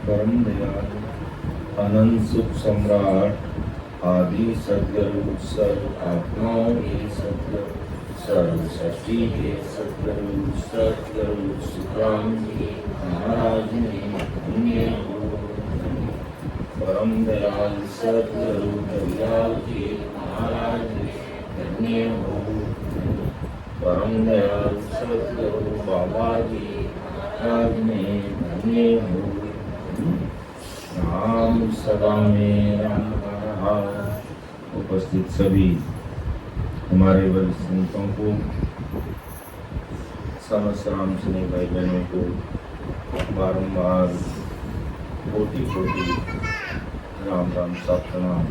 परम दयालु अनंत सुख सम्राट आदि सद्गुरु सर्व आत्माओं के सद्गुरु सर्व सृष्टि के सद्गुरु सद्गुरु सुखराम जी महाराज ने धन्य हो। परम दयाल सद्गुरु दयाल जी महाराज ने धन्य हो। परम दयाल सद्गुरु बाबा जी महाराज ने धन्य हो। नाम सदा मेरा रहा। उपस्थित सभी हमारे वरिष्ठ संतों को, समस्त राम स्नेह भाई बहनों को बारंबार कोटि कोटि राम राम सतनाम।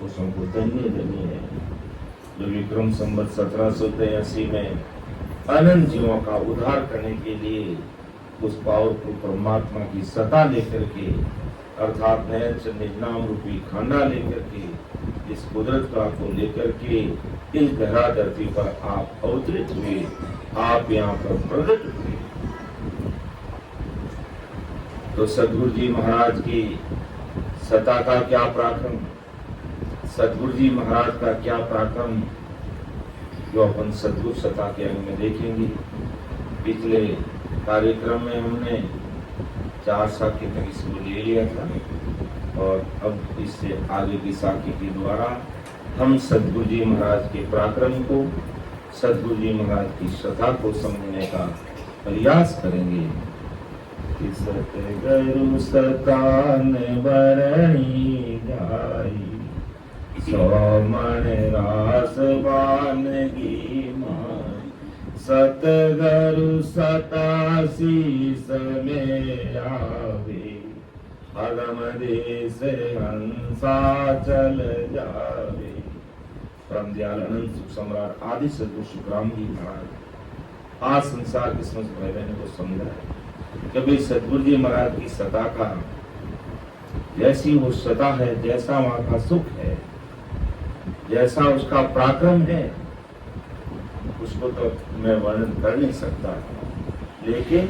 महापुरुषों को धन्य धन्य है जो विक्रम संवत 1783 में अनंत जीवों का उद्धार करने के लिए उस पावरफुल परमात्मा की सत्ता लेकर के अर्थात नयन निजनाम रूपी खंडा लेकर के इस कुदरत का को लेकर के इस गहरा धरती पर आप अवतरित हुए, आप यहाँ पर प्रकट हुए। तो सदगुरु जी महाराज की सत्ता का क्या पराक्रम, सदगुरु जी महाराज का क्या पराक्रम, जो अपन सदगुरु सत्ता के अंग में देखेंगे। पिछले कार्यक्रम में हमने 4 साखी तक इसको ले लिया था और अब इससे आगे की साखी के द्वारा हम सदगुरु जी महाराज के पराक्रम को, सदगुरु जी महाराज की सत्ता को समझने का प्रयास करेंगे। सतगुरु सतान बरणी जाई, सोमन रास बानगी माई, सतगुरु सतासी समय आवे, अगम देश हंसा चल जावे। परम दयाल अनंत सुख सम्राट आदि सदगुरु शुक्राम जी महाराज आज संसार के समस्त भाई बहनों को समझा है। कभी सदगुरु जी महाराज की सत्ता का जैसी वो सत्ता है, जैसा वहां का सुख है, जैसा उसका पराक्रम है, उसको तो मैं वर्णन कर नहीं सकता। लेकिन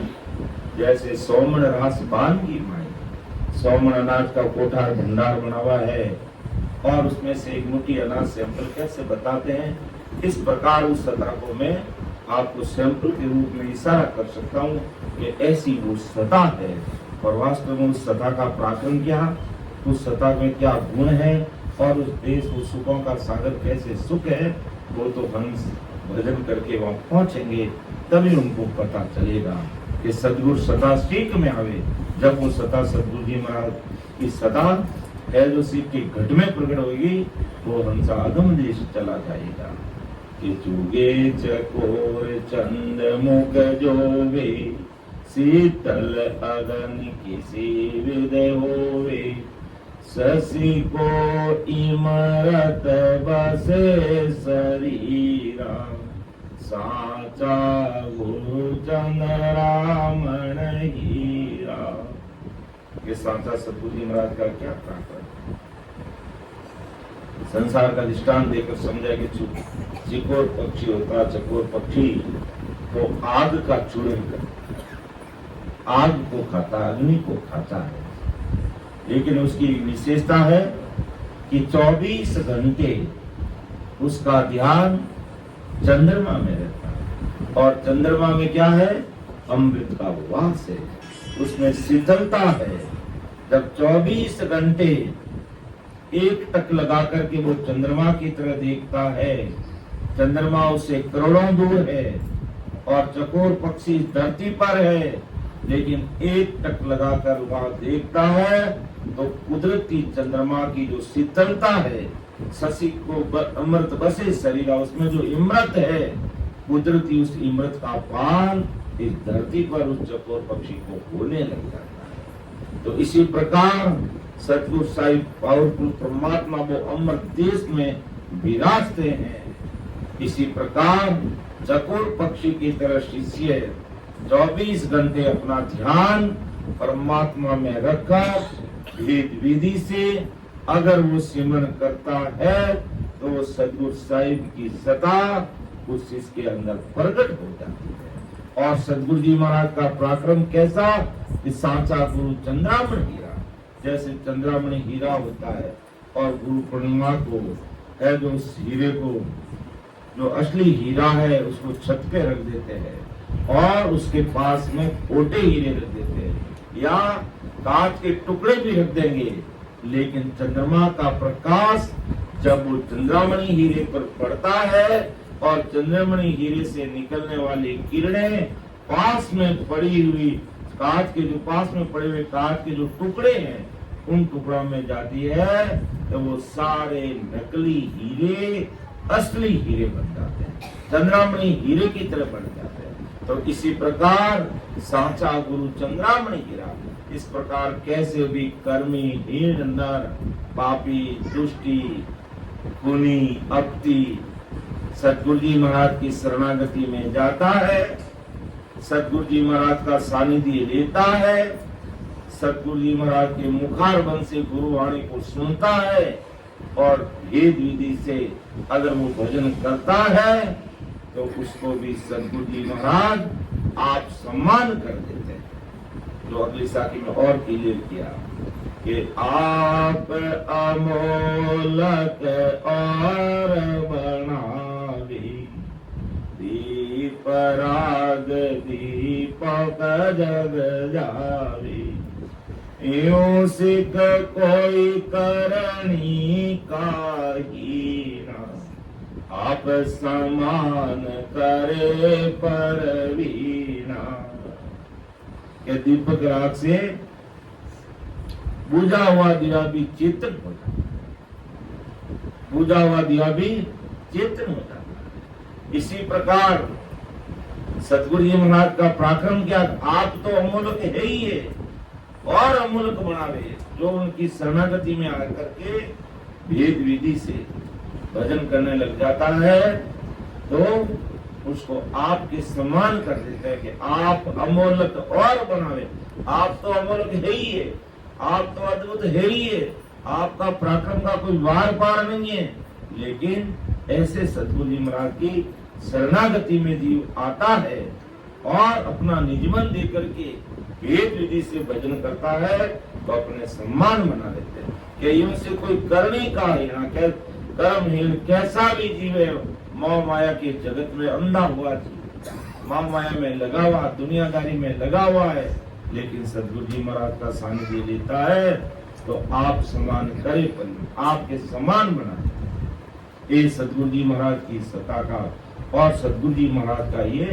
जैसे सोमन रास बान की माई, सोमन अनाज का कोठार भंडार बना हुआ है और उसमें से एक मुट्ठी अनाज सैंपल कैसे बताते हैं, इस प्रकार उस सत्ता को मैं आपको सैंपल के रूप में इशारा कर सकता हूँ कि ऐसी वो सत्ता है। और वास्तव में उस सत्ता का पराक्रम क्या, उस सत्ता में क्या गुण है और उस देश वो सुखों का सागर कैसे सुख है, वो तो हम भजन करके वहां पहुंचेंगे तभी उनको पता चलेगा कि सदगुरु सत्ता सीख में आवे। जब वो सत्ता सदगुरु जी महाराज की सत्ता है जो सीख के घट में प्रकट होगी, वो हंसा अगम देश चला जाएगा। कि चुगे चकोर चंद मुख जोवे, शीतल अगन किसी हृदय होवे, शशि को इमरत बसे शरीरा, साचा गुरु चंद्रामण हीरा। ये साचा सदगुरु जी महाराज का क्या प्राप्त, संसार का दृष्टांत देकर समझा कि चिकोर पक्षी होता है, चकोर पक्षी वो आग का चूर्ण करता, आग को खाता, अग्नि को खाता है। लेकिन उसकी विशेषता है कि 24 घंटे उसका ध्यान चंद्रमा में रहता है और चंद्रमा में क्या है, अमृत का वास है, उसमें शीतलता है। जब 24 घंटे एक टक लगा करके वो चंद्रमा की तरह देखता है, चंद्रमा उससे करोड़ों दूर है और चकोर पक्षी धरती पर है, लेकिन एक टक लगाकर वहां देखता है तो कुदरती चंद्रमा की जो शीतलता है, शशि को अमृत बसे शरीर, उसमें जो इमृत है, कुदरती उस इमृत का पान इस धरती पर उस चकोर पक्षी को होने लग जाता है। तो इसी प्रकार सतगुरु साहिब पावरफुल परमात्मा वो अमर देश में विराजते हैं। इसी प्रकार चकोर पक्षी की तरह शिष्य 24 घंटे अपना ध्यान परमात्मा में रखकर भेद विधि से अगर वो सिमरन करता है तो वो सतगुरु साहिब की सत्ता उस शिष्य के अंदर प्रकट हो जाती है। और सतगुरु जी महाराज का पराक्रम कैसा, इस सांचा गुरु चंद्रामण हीरा, जैसे चंद्रामणि हीरा होता है और गुरु पूर्णिमा को है जो उस हीरे को, जो असली हीरा है, उसको छत पे रख देते हैं और उसके पास में खोटे हीरे रख देते हैं या कांच के टुकड़े भी रख देंगे। लेकिन चंद्रमा का प्रकाश जब वो चंद्रामणि हीरे पर पड़ता है और चंद्रामणि हीरे से निकलने वाली किरणें पास में पड़ी हुई कांच के, जो पास में पड़े हुए कांच के जो टुकड़े हैं, उन टुकड़ों में जाती है तो वो सारे नकली हीरे असली हीरे बन जाते हैं, चंद्रामणि हीरे की तरह बन जाते हैं। तो इसी प्रकार सांचा गुरु चंद्रामणि हीरा, इस प्रकार कैसे भी कर्मी हीन नर पापी दुष्टि खुनी अपती सतगुरु जी महाराज की शरणागति में जाता है, सतगुरु जी महाराज का सानिध्य लेता है, सतगुरु जी महाराज के मुखारबंद से गुरुवाणी को सुनता है और भेद विधि से अगर वो भजन करता है तो उसको भी सतगुरु जी महाराज आप सम्मान कर देते हैं। जो अगली साखी में और क्लियर किया कि आप अमोलक और बनावी दीप राग दीपक जग जावी, यूं सिख कोई करनी काहीना, आप समान करे परवीना। के दीपक राग से बुझा हुआ दिया भी चेतन हो जाता, बुझा हुआ दिया भी चेतन हो जाता। इसी प्रकार सतगुरु जी महाराज का पराक्रम क्या, आप तो अमूलक है ही है और अमूलक बनावे। जो उनकी शरणागति में आकर के भेद विधि से भजन करने लग जाता है तो उसको आपके सम्मान कर देते हैं कि आप अमूलक और बनावे। आप तो अमूलक है ही है, आप तो अद्भुत है ही है, आपका पराक्रम का कोई वार पार नहीं है। लेकिन ऐसे सतगुरु जी महाराज की शरणागति में जीव आता है और अपना निजमन देकर के भेद विधि से भजन करता है तो अपने सम्मान बना लेते हैं कि इनसे कोई करनी का है, कर्महीन कैसा भी जीव है, मोह माया के जगत में अंधा हुआ जीव, मोह माया में लगा हुआ, दुनियादारी में लगा हुआ है, लेकिन सतगुरु जी महाराज का सानिध्य लेता है तो आप समान करे पर आपके समान बना। ये सतगुरु जी महाराज की सत्ता का और सतगुरु जी महाराज का ये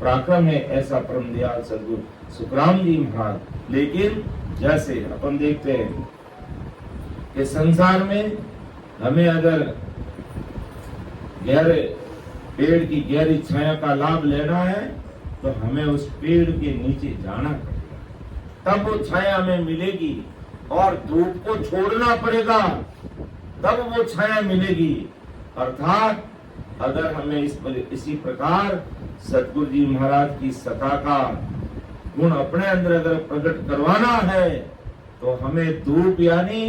पराक्रम है। ऐसा परम दयाल सतगुरु सुखराम जी महाराज। लेकिन जैसे अपन देखते हैं कि संसार में हमें अगर गहरे पेड़ की गहरी छाया का लाभ लेना है तो हमें उस पेड़ के नीचे जाना पड़ेगा, तब वो छाया हमें मिलेगी। और धूप को छोड़ना पड़ेगा तब वो छाया मिलेगी। अर्थात अगर हमें इसी प्रकार सतगुरु जी महाराज की सत्ता का गुण अपने अंदर अगर प्रकट करवाना है तो हमें धूप यानी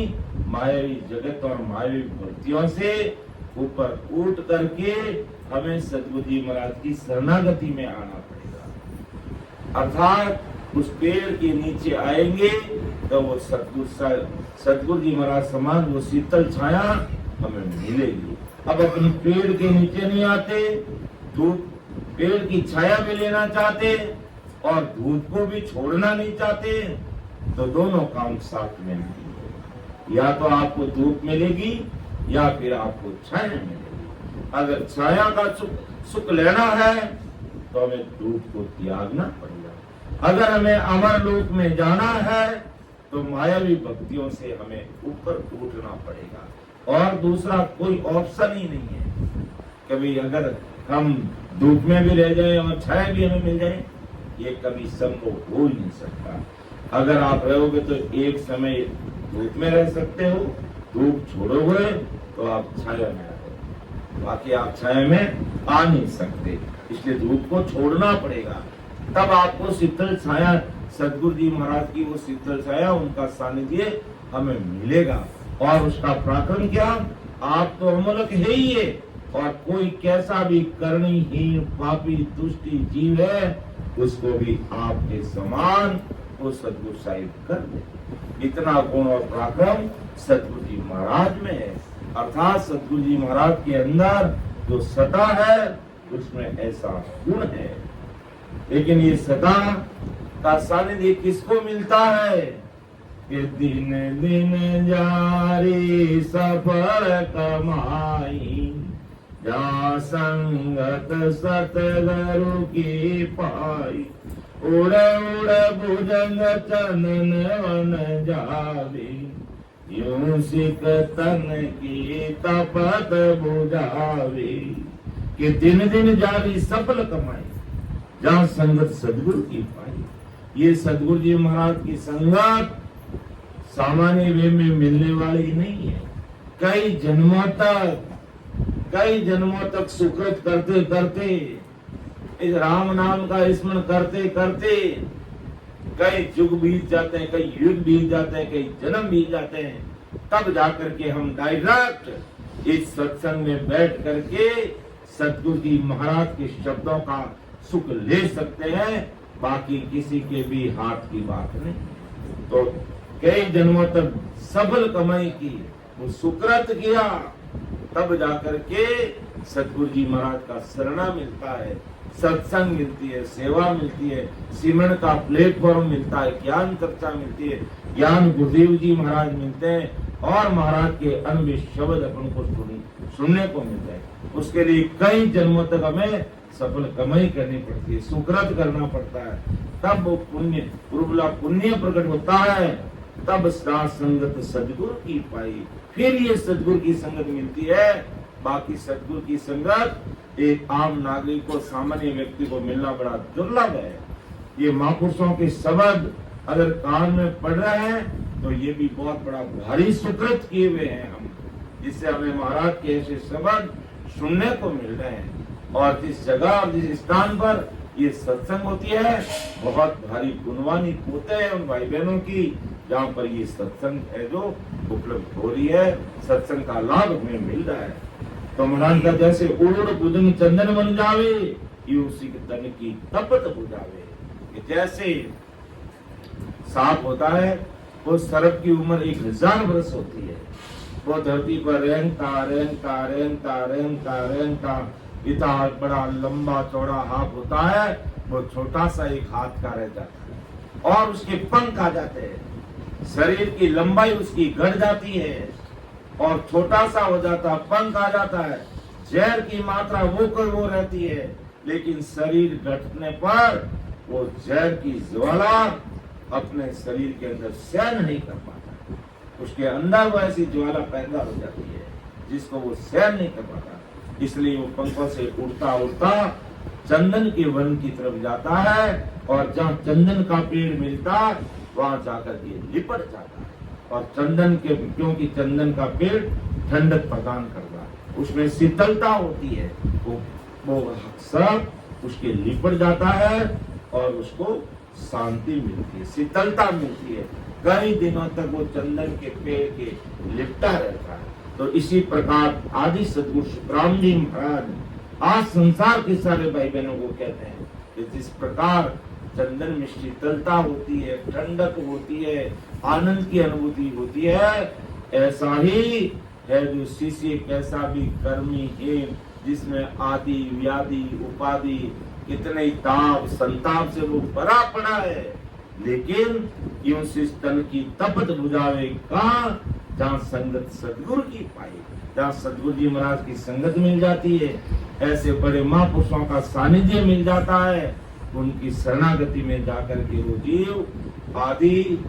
मायावी जगत और मायावी भक्तियों से ऊपर उठ करके हमें सतगुरु जी महाराज की शरणागति में आना पड़ेगा। अर्थात उस पेड़ के नीचे आएंगे तो वो सतगुरु जी महाराज समान वो शीतल छाया हमें मिलेगी। अब अपन पेड़ के नीचे नहीं आते, धूप पेड़ की छाया में लेना चाहते और धूप को भी छोड़ना नहीं चाहते तो दोनों काम साथ में नहीं। या तो आपको धूप मिलेगी या फिर आपको छाया मिलेगी। अगर छाया का सुख लेना है तो हमें धूप को त्यागना पड़ेगा। अगर हमें अमर लोक में जाना है तो मायावी भक्तियों से हमें ऊपर उठना पड़ेगा और दूसरा कोई ऑप्शन ही नहीं है। कभी अगर हम धूप में भी रह जाए और छाया भी हमें मिल जाए, ये कभी संभव हो ही नहीं सकता। अगर आप रहोगे तो एक समय धूप में रह सकते हो, धूप छोड़ोगे तो आप छाया में रहोगे, बाकी आप छाया में आ नहीं सकते। इसलिए धूप को छोड़ना पड़ेगा, तब आपको शीतल छाया सतगुरु जी महाराज की वो शीतल छाया उनका सानिध्य हमें मिलेगा। और उसका पराक्रम क्या, आप तो अमूलक है ही है और कोई कैसा भी करणीहीन पापी दुष्टी जीव है उसको भी आपके समान वो सतगुरु साहिब कर दे। इतना गुण और पराक्रम सतगुरु जी महाराज में है। अर्थात सतगुरु जी महाराज के अंदर जो सत्ता है उसमें ऐसा गुण है। लेकिन ये सत्ता का सानिध्य किसको मिलता है कि दिन दिन जारी सफल कमाई, जा संगत सतगुरु की पाई, उड़ उड़ भुजंग चनन वन जावे, यूं सिख तन की तपत बुझावे। कि दिन दिन जारी सफल कमाई, जहाँ संगत सदगुरु की पाई। ये सदगुरु जी महाराज की संगत सामान्य वे में मिलने वाली नहीं है। कई जन्मों तक सुकृत करते करते, इस राम नाम का स्मरण करते करते कई युग बीत जाते हैं, कई युग बीत जाते हैं, कई जन्म बीत जाते हैं, तब जाकर के हम डायरेक्ट इस सत्संग में बैठ करके सतगुरु जी महाराज के शब्दों का सुख ले सकते हैं। बाकी किसी के भी हाथ की बात नहीं। तो कई जन्मों तक सफल कमाई की, वो सुकृत किया, तब जाकर के सतगुरु जी महाराज का शरणा मिलता है, सत्संग मिलती है, सेवा मिलती है, सिमरन का प्लेटफॉर्म मिलता है, ज्ञान चर्चा मिलती है, ज्ञान गुरुदेव जी महाराज मिलते हैं और महाराज के अनूठे शब्द अपन को सुनने को मिलते हैं। उसके लिए कई जन्मों तक हमें सफल कमाई करनी पड़ती है, सुकृत करना पड़ता है, तब वो पुण्य प्रकट होता है, तब संगत सदगुरु की पाई, फिर ये सदगुरु की संगत मिलती है। बाकी सदगुरु की संगत एक आम नागरिक को, सामान्य व्यक्ति को मिलना बड़ा दुर्लभ है। ये महापुरुषों के शब्द अगर कान में पड़ रहे हैं तो ये भी बहुत बड़ा भारी सुकृत किए हुए हैं हम, जिससे हमें महाराज के ऐसे शब्द सुनने को मिल रहे हैं। और जिस जगह और जिस स्थान पर ये सत्संग होती है, बहुत भारी गुणवानी होते हैं उन भाई बहनों की, जहाँ पर ये सत्संग है जो उपलब्ध हो रही है, सत्संग का लाभ हमें मिल रहा है। तो महाराज का जैसे उड़ बुदन चंदन बन जावे, ये उसी के तन की तपत बुझावे। जैसे सांप होता है, वो सर्प की उम्र 1000 वर्ष होती है, वो धरती पर रेंगता इतना बड़ा लंबा चौड़ा हाथ होता है, वो छोटा सा एक हाथ का रह जाता है और उसके पंख आ जाते हैं, शरीर की लंबाई उसकी घट जाती है और छोटा सा हो जाता, पंख आ जाता है, जहर की मात्रा वो रहती है, लेकिन शरीर घटने पर वो जहर की ज्वाला अपने शरीर के अंदर सहन नहीं कर पाता, उसके अंदर वो ऐसी ज्वाला पैदा हो जाती है जिसको वो सहन नहीं कर पाता। इसलिए वो पंखों से उड़ता उड़ता चंदन के वन की तरफ जाता है और जहाँ चंदन का पेड़ मिलता वहां जाकर के लिपट जाता है। और चंदन के, क्योंकि चंदन का पेड़ ठंडक प्रदान करता है, उसमें शीतलता होती है, वो सब उसके लिपट जाता है और उसको शांति मिलती है, शीतलता मिलती है, कई दिनों तक वो चंदन के पेड़ के लिपटा रहता है। तो इसी प्रकार आदि सदगुरु सुखराम जी महाराज आज संसार के सारे भाई बहनों को कहते हैं कि जिस प्रकार चंदन में शीतलता होती है, ठंडक होती है, आनंद की अनुभूति होती है, ऐसा ही है जो शिष्य कैसा भी कर्मी है, जिसमें आदि व्याधि उपाधि कितने ही ताप संताप से वो भरा पड़ा है, लेकिन यूं से तन की तपत बुझावे का, जहाँ संगत सदगुरु की पाई, जहाँ सदगुरु जी महाराज की संगत मिल जाती है, ऐसे बड़े महापुरुषों का सानिध्य मिल जाता है, उनकी शरणागति में जाकर के वो जीव आदि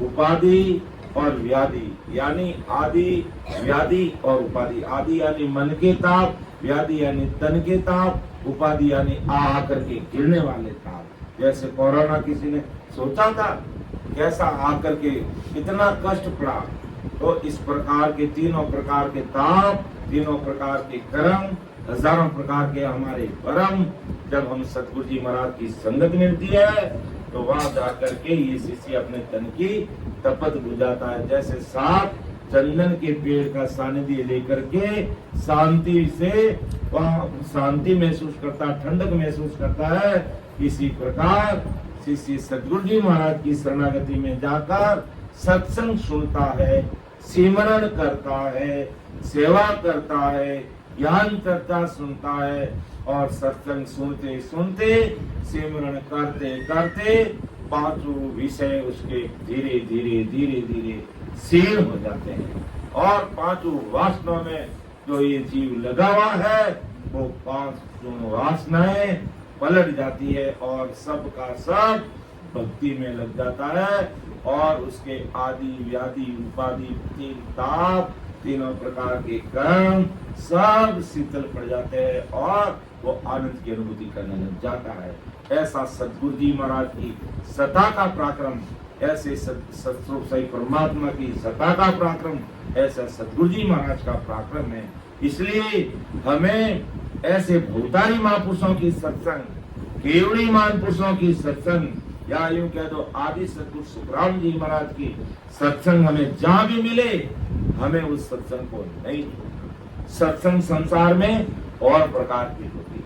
उपाधि और व्याधि, यानी आदि व्याधि और उपाधि, आदि यानी मन के ताप, व्याधि यानी तन के ताप, उपाधि यानी आ करके गिरने वाले ताप। जैसे कोरोना किसी ने सोचा था कैसा आकर के कितना कष्ट पड़ा, तो इस प्रकार के तीनों प्रकार के ताप, तीनों प्रकार के कर्म, हजारों प्रकार के हमारे परम, जब हम सतगुरु जी महाराज की संगत मिलती है तो वहां जाकर के ये शिष्य अपने तन की तपत बुझाता है। जैसे सांप चंदन के पेड़ का सानिध्य लेकर के शांति से वहां शांति महसूस करता, ठंडक महसूस करता है, इसी प्रकार शिष्य सतगुरु जी महाराज की शरणागति में जाकर सत्संग सुनता है, सिमरन करता है, सेवा करता है, ज्ञान चर्चा सुनता है और सत्संग सुनते सुनते सिमरन करते करते पांचों विषय उसके धीरे धीरे धीरे धीरे क्षीण हो जाते हैं और पांचों वासनाओं में जो ये जीव लगा हुआ है वो पांचों वासनाएं पलट जाती है और सब का सब भक्ति में लग जाता है और उसके आदि व्याधि उपाधि तीन ताप, तीनों प्रकार के कर्म सब शीतल पड़ जाते हैं और वो आनंद की अनुभूति करने लग जाता है। ऐसा सतगुरु जी महाराज की सता का पराक्रम ऐसे सत्स्वरूप सही परमात्मा की सत्ता का पराक्रम ऐसा सतगुरु जी महाराज का पराक्रम है। इसलिए हमें ऐसे भूतारी महापुरुषों की सत्संग, केवड़ी महापुरुषों की सत्संग, या यूं कह दो आदि सतगुरु सुखराम जी महाराज की सत्संग हमें जहां भी मिले हमें उस सत्संग को नहीं छोड़ना। सत्संग संसार में और प्रकार की होती है,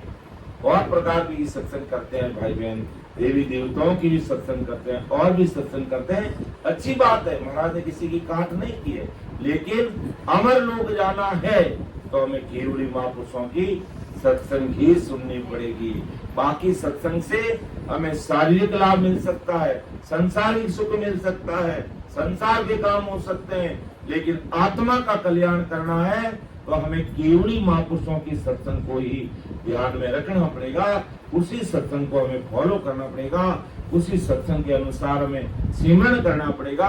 और प्रकार की सत्संग करते हैं भाई बहन, देवी देवताओं की भी सत्संग करते हैं और भी सत्संग करते हैं। अच्छी बात है, महाराज ने किसी की काट नहीं की है, लेकिन अमर लोग जाना है तो हमें केवड़ी महापुरुषों की सत्संग ही सुननी पड़ेगी। बाकी सत्संग से हमें शारीरिक लाभ मिल सकता है, संसारिक सुख मिल सकता है, संसार के काम हो सकते हैं, लेकिन आत्मा का कल्याण करना है तो हमें केवड़ी महापुरुषों की सत्संग को ही ध्यान में रखना पड़ेगा। उसी सत्संग को हमें फॉलो करना पड़ेगा, उसी सत्संग के अनुसार हमें सिमरण करना पड़ेगा,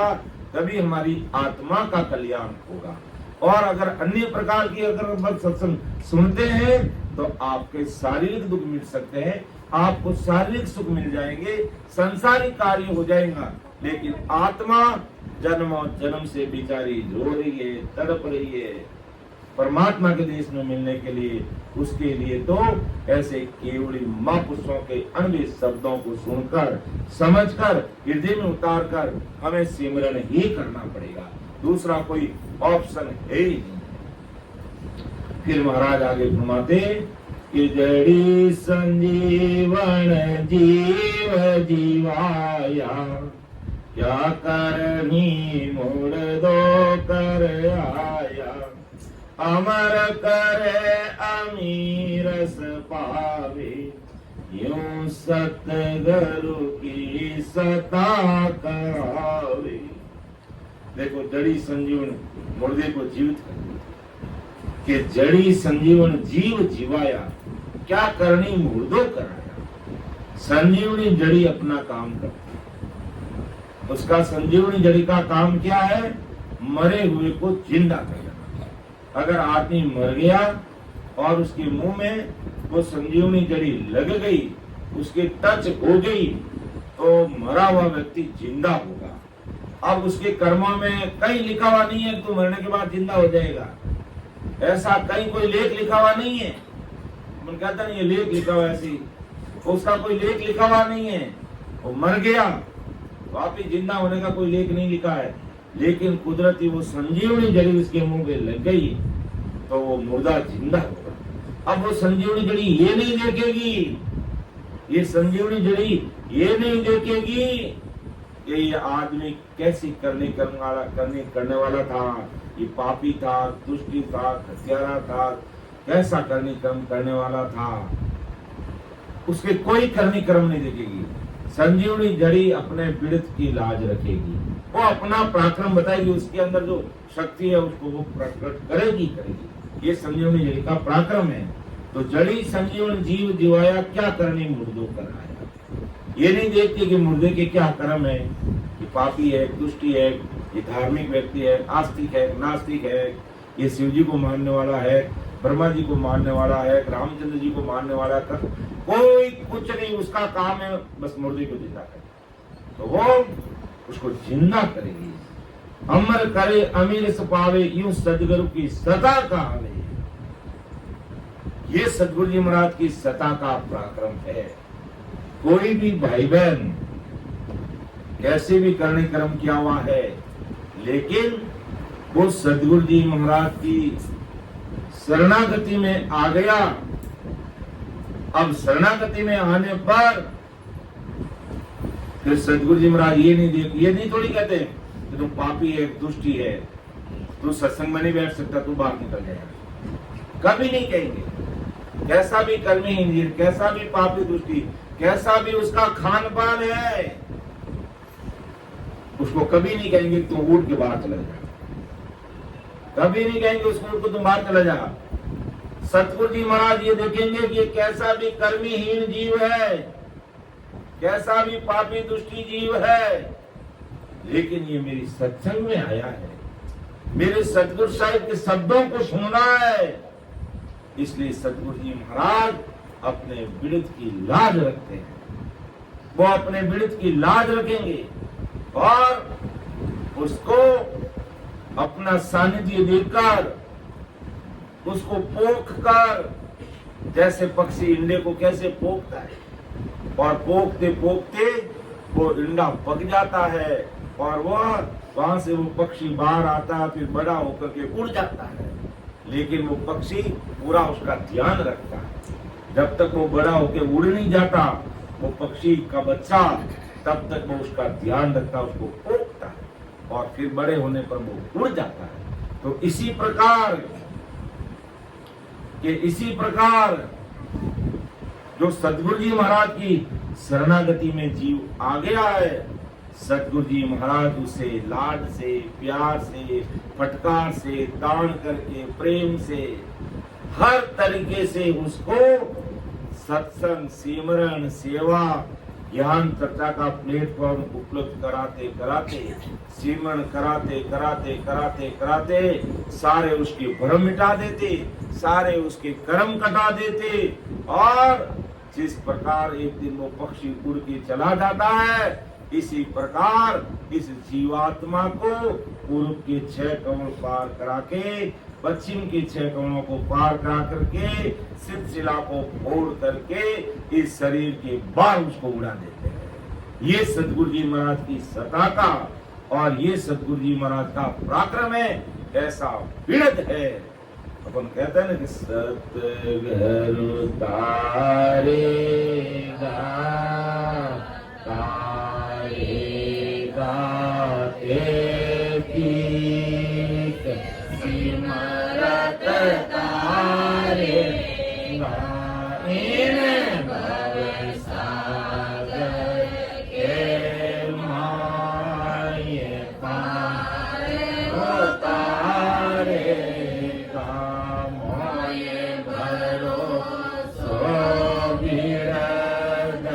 तभी हमारी आत्मा का कल्याण होगा। और अगर अन्य प्रकार की अगर सत्संग सुनते हैं तो आपके शारीरिक दुख मिट सकते हैं, आपको शारीरिक सुख मिल जाएंगे, संसारिक कार्य हो जाएगा, लेकिन आत्मा जन्म जन्म से बेचारी रो रही है, तड़प रही है परमात्मा के देश में मिलने के लिए। उसके लिए तो ऐसे केवड़ी महापुरुषों के अन्य शब्दों को सुनकर समझकर हृदय में उतारकर हमें सिमरन ही करना पड़ेगा, दूसरा कोई ऑप्शन है ही नहीं। फिर महाराज आगे फरमाते कि जड़ी संजीवन जीव जीवाया, क्या करनी मोड़ दो कर आया, अमर करे अमीरस पावे, यूं सतगुरु की सता करावे। देखो, जड़ी संजीवन मुर्दे को जीवित कर, कि जड़ी संजीवन जीव जीवाया, क्या करनी मुर्दो कराया। संजीवनी जड़ी अपना काम करती, उसका संजीवनी जड़ी का काम क्या है? मरे हुए को जिंदा करना। अगर आदमी मर गया और उसके मुंह में वो संजीवनी जड़ी लग गई, उसके टच हो गई, तो मरा हुआ व्यक्ति जिंदा होगा। अब उसके कर्मों में कहीं लिखा हुआ नहीं है तो मरने के बाद जिंदा हो जाएगा, ऐसा कहीं कोई लेख लिखा हुआ नहीं है। मन कहता नहीं, ये लेख लिखा हुआ ऐसी, उसका कोई लेख लिखा हुआ नहीं है। वो मर गया, वापिस जिंदा होने का कोई लेख नहीं लिखा है, लेकिन कुदरती वो संजीवनी जड़ी उसके मुंह में लग गई तो वो मुर्दा जिंदा होगा। अब वो संजीवनी जड़ी ये नहीं देखेगी, ये संजीवनी जड़ी ये नहीं देखेगी कि ये आदमी कैसी करने वाला था, ये पापी था, दुष्टी था, हत्यारा था, कैसा करने वाला था, उसके कोई करनी कर्म नहीं देखेगी। संजीवनी जड़ी अपने पीड़ित की लाज रखेगी, वो अपना पराक्रम बताएगी, उसके अंदर जो शक्ति है उसको वो प्रकट करेगी। ये संजीवनी जड़ी का पराक्रम है। तो जड़ी संजीवन जीव जीवाया, क्या करनी मुर्दों कराया। ये नहीं देखती कि मुर्दे के क्या कर्म है, ये पापी है, दुष्टी है, ये धार्मिक व्यक्ति है, आस्तिक है, नास्तिक है, ये शिव जी को मानने वाला है, ब्रह्मा जी को मानने वाला है, रामचंद्र जी को मानने वाला है, कोई कुछ नहीं, उसका काम है बस मुर्दे को जिंदा करे, तो वो उसको जिंदा करेगी। अमर करे अमीर पावे, यूं सदगुरु की सता कहावे। ये सदगुरु जी महाराज की सता का पराक्रम है। कोई भी भाई बहन कैसे भी करने कर्म किया हुआ है, लेकिन वो सदगुरु जी महाराज की शरणागति में आ गया। अब शरणागति में आने पर फिर सदगुरु जी महाराज ये नहीं थोड़ी कहते कि तू पापी है, दुष्टी है, तू सत्संग में नहीं बैठ सकता, तू बाहर निकल जाएगा। कभी नहीं कहेंगे। कैसा भी कर्मी, कैसा भी पापी दुष्टी, कैसा भी उसका खान पान है, उसको कभी नहीं कहेंगे तू उठ के बाहर चला जा। कभी नहीं कहेंगे उसको उठ के तुम बाहर चला जा। सतगुरु जी महाराज ये देखेंगे कि कैसा भी कर्मीहीन जीव है, कैसा भी पापी दुष्टी जीव है, लेकिन ये मेरी सत्संग में आया है, मेरे सतगुरु साहिब के शब्दों को सुनना है। इसलिए सतगुरु जी महाराज अपने पीड़ित की लाज रखते हैं। वो अपने पीड़ित की लाज रखेंगे। और उसको अपना सानिध्य देकर, उसको पोख कर, जैसे पक्षी इंडे को कैसे पोखता है, और पोखते पोखते वो इंडा पक जाता है और वहां से वो पक्षी बाहर आता है, फिर बड़ा होकर के उड़ जाता है। लेकिन वो पक्षी पूरा उसका ध्यान रखता है। जब तक वो बड़ा होकर उड़ नहीं जाता, वो पक्षी का बच्चा, तब तक वो उसका ध्यान रखता, उसको पोखता है, और फिर बड़े होने पर वो उड़ जाता है। तो इसी प्रकार जो सतगुरु जी महाराज की शरणागति में जीव आ गया है, सतगुरु जी महाराज उसे लाड से, प्यार से, फटकार से, दान करके, प्रेम से, हर तरीके से उसको सत्संग, सिमरन, सेवा, ज्ञान चर्चा का प्लेटफॉर्म उपलब्ध कराते कराते, सिमरन कराते कराते कराते कराते सारे उसके भ्रम मिटा देते, सारे उसके कर्म कटा देते। और जिस प्रकार एक दिन वो पक्षी उड़ के चला जाता है, इसी प्रकार इस जीवात्मा को पूर्व के 6 कमल पार करा के, पश्चिम के 6 कमलों को पार करा करके, शिला को फोड़ करके इस शरीर के बाहर उसको उड़ा देते हैं। ये सतगुरु जी महाराज की सत्ता का और ये सतगुरु जी महाराज का पराक्रम है। ऐसा विरध है। अपन कहते हैं ना कि सतगुरु तारेगा सिमरत तारे इन भव सागर के माये पार तारे का मोये भरो सो बिरद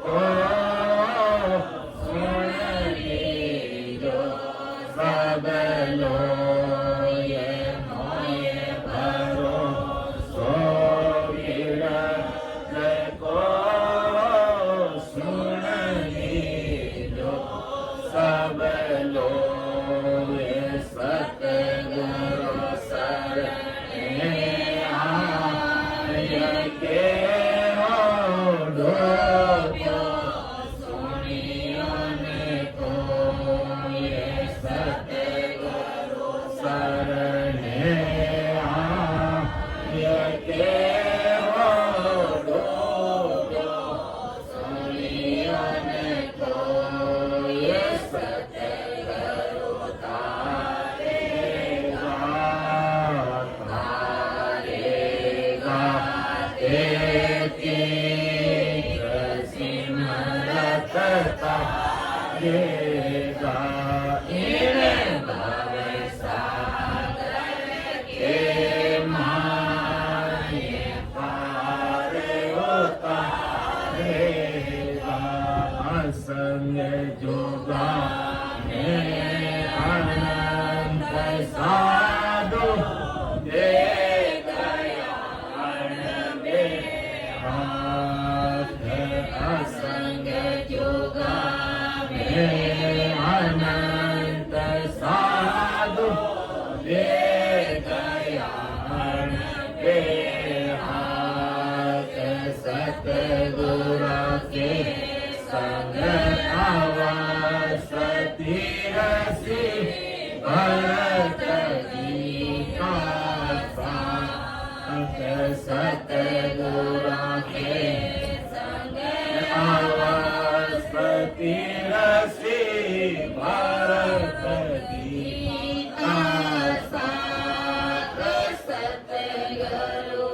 को सुन लीजो सब लोग। संग जोगा अनंत साधु दे गया हाथ असंग जोगा अनंत साधु दे गया हाथ सतगुरु के संग अवसति रसी भरत गीता साथ सतगुरु के संग अवसति रसी भरत गीता साथ सतगुरु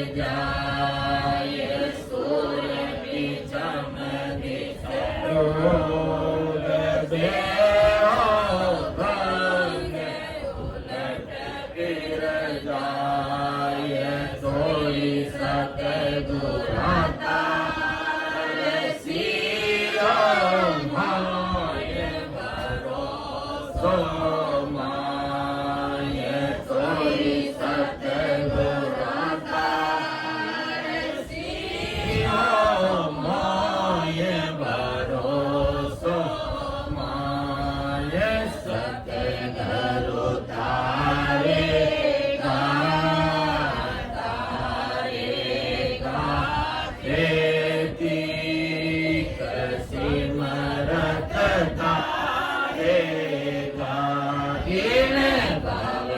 जा भोग देओ भंग उलट गिर जाए सोई सतगुराता सिया माय भरोसो माय सोई सतगुराता सिया माय भरोसो माय सतगुरु तारेगा खेती सिमरत तारेगा इन भव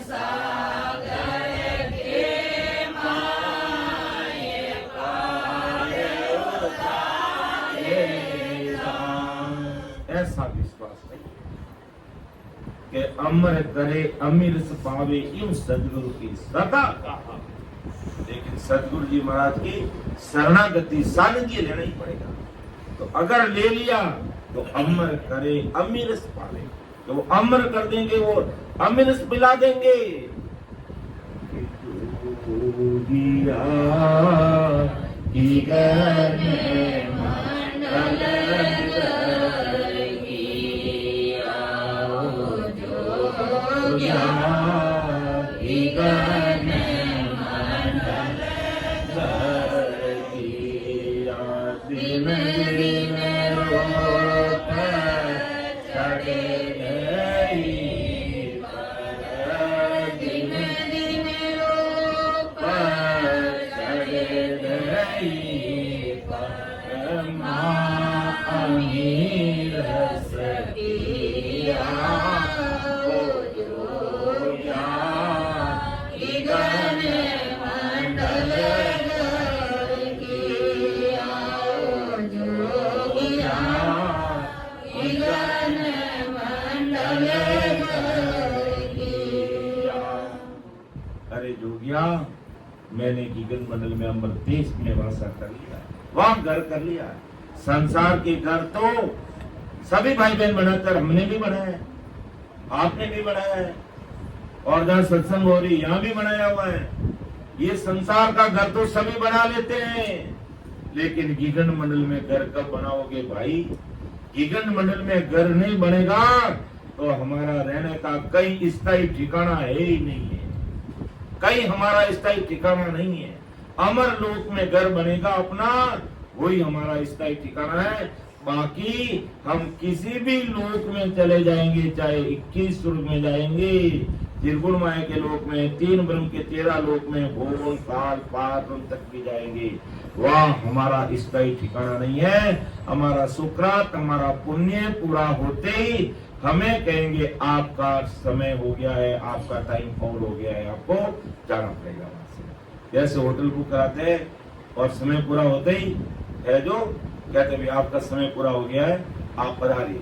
सागर के माय पार उतारेगा। ऐसा विश्वास नहीं कि अमर करे अमीर पावे यूं सदगुरु की सदा कहा, लेकिन सदगुरु जी महाराज की शरणागति सादगी लेना ही पड़ेगा। तो अगर ले लिया तो अमर करे अमीरस पावे, तो वो अमर कर देंगे, वो अमीरस पिला देंगे। जोगिया की गन मंडल जोगिया की गन दिन दिन रोप चढ़े गई दिन दिन रोप चढ़े गई माँ अमीर सकिया जोगिया की गन मंडल अरे जोगिया, मैंने गगन मंडल में अमर देश में वासा कर लिया, वहां घर कर लिया। संसार के घर तो सभी भाई बहन बनाकर हमने भी बनाया, आपने भी बनाया है, और जहाँ सत्संग हो रही यहाँ भी बनाया हुआ है। ये संसार का घर तो सभी बना लेते हैं, लेकिन गगन मंडल में घर कब बनाओगे भाई? गगन मंडल में घर नहीं बनेगा तो हमारा रहने का कहीं स्थायी ठिकाना है ही नहीं है, कहीं हमारा स्थायी ठिकाना नहीं है। अमर लोक में घर बनेगा अपना, वही हमारा स्थायी ठिकाना है। बाकी हम किसी भी लोक में चले जाएंगे, चाहे 21 स्वर्ग में जाएंगे, त्रिगुण माया के लोक में, 3 ब्रह्म के 13 लोक में, भुवन काल पार तक भी जाएंगे, वह हमारा स्थायी ठिकाना नहीं है। हमारा सुकरात, हमारा पुण्य पूरा होते ही हमें कहेंगे आपका समय हो गया है, आपका टाइम फॉल हो गया है, आपको जाना पड़ेगा वहां से। जैसे होटल बुक कराते हैं और समय पूरा होते ही है जो कहते हैं आपका समय पूरा हो गया है, आप पधारिए,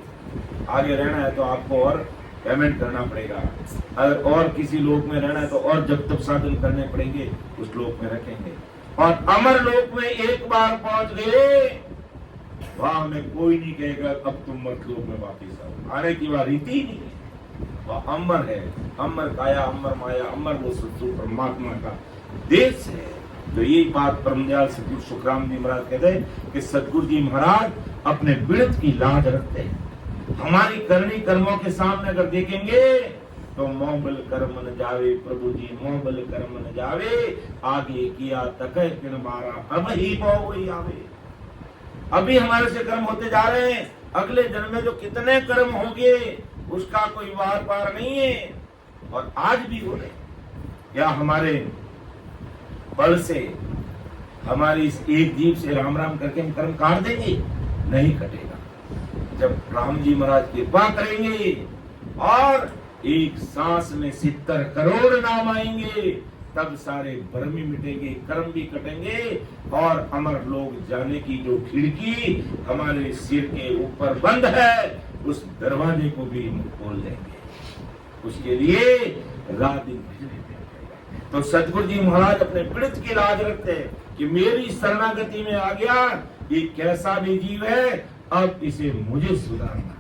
आगे रहना है तो आपको और पेमेंट करना पड़ेगा, अगर और किसी लोक में रहना है तो और जब तक साधन करने पड़ेंगे, उस लोक में रखेंगे। और अमर लोक में एक बार पहुंच गए, वहां हमें कोई नहीं कहेगा अब तुम मत लोक में वापिस आओ, आने की वह रीति ही नहीं है। वह अमर है, अमर काया, अमर माया, अमर वो सत्सु परमात्मा का देश है। तो यही बात परमदयाल सतगुरु सुखराम जी महाराज कहते हैं कि सतगुरु जी महाराज अपने बिरत की लाज रखते हैं। हमारी करनी कर्मों के सामने अगर देखेंगे तो मोहबल कर्म न जावे, प्रभु जी मोहबल कर्म न जावे, आगे किया तकय किन मारा, अब ही वही आवे। अभी हमारे से कर्म होते जा रहे हैं, अगले जन्म में जो कितने कर्म होंगे उसका कोई वार पार नहीं है। और आज भी हो रहे, या हमारे बल से, हमारी इस एक जीव से राम राम करके हम कर्म काट देंगे? नहीं कटेगा। जब राम जी महाराज कृपा करेंगे और एक सांस में 70 करोड़ नाम आएंगे, तब सारे भ्रम भी मिटेंगे, कर्म भी कटेंगे, और अमर लोग जाने की जो खिड़की हमारे सिर के ऊपर बंद है, उस दरवाजे को भी हम खोल देंगे। उसके लिए रात दिन भजने पड़ेगा। तो सतगुरु जी महाराज अपने पीड़ित की लाज रखते हैं कि मेरी शरणागति में आ गया, ये कैसा भी जीव है, अब इसे मुझे सुधारना है।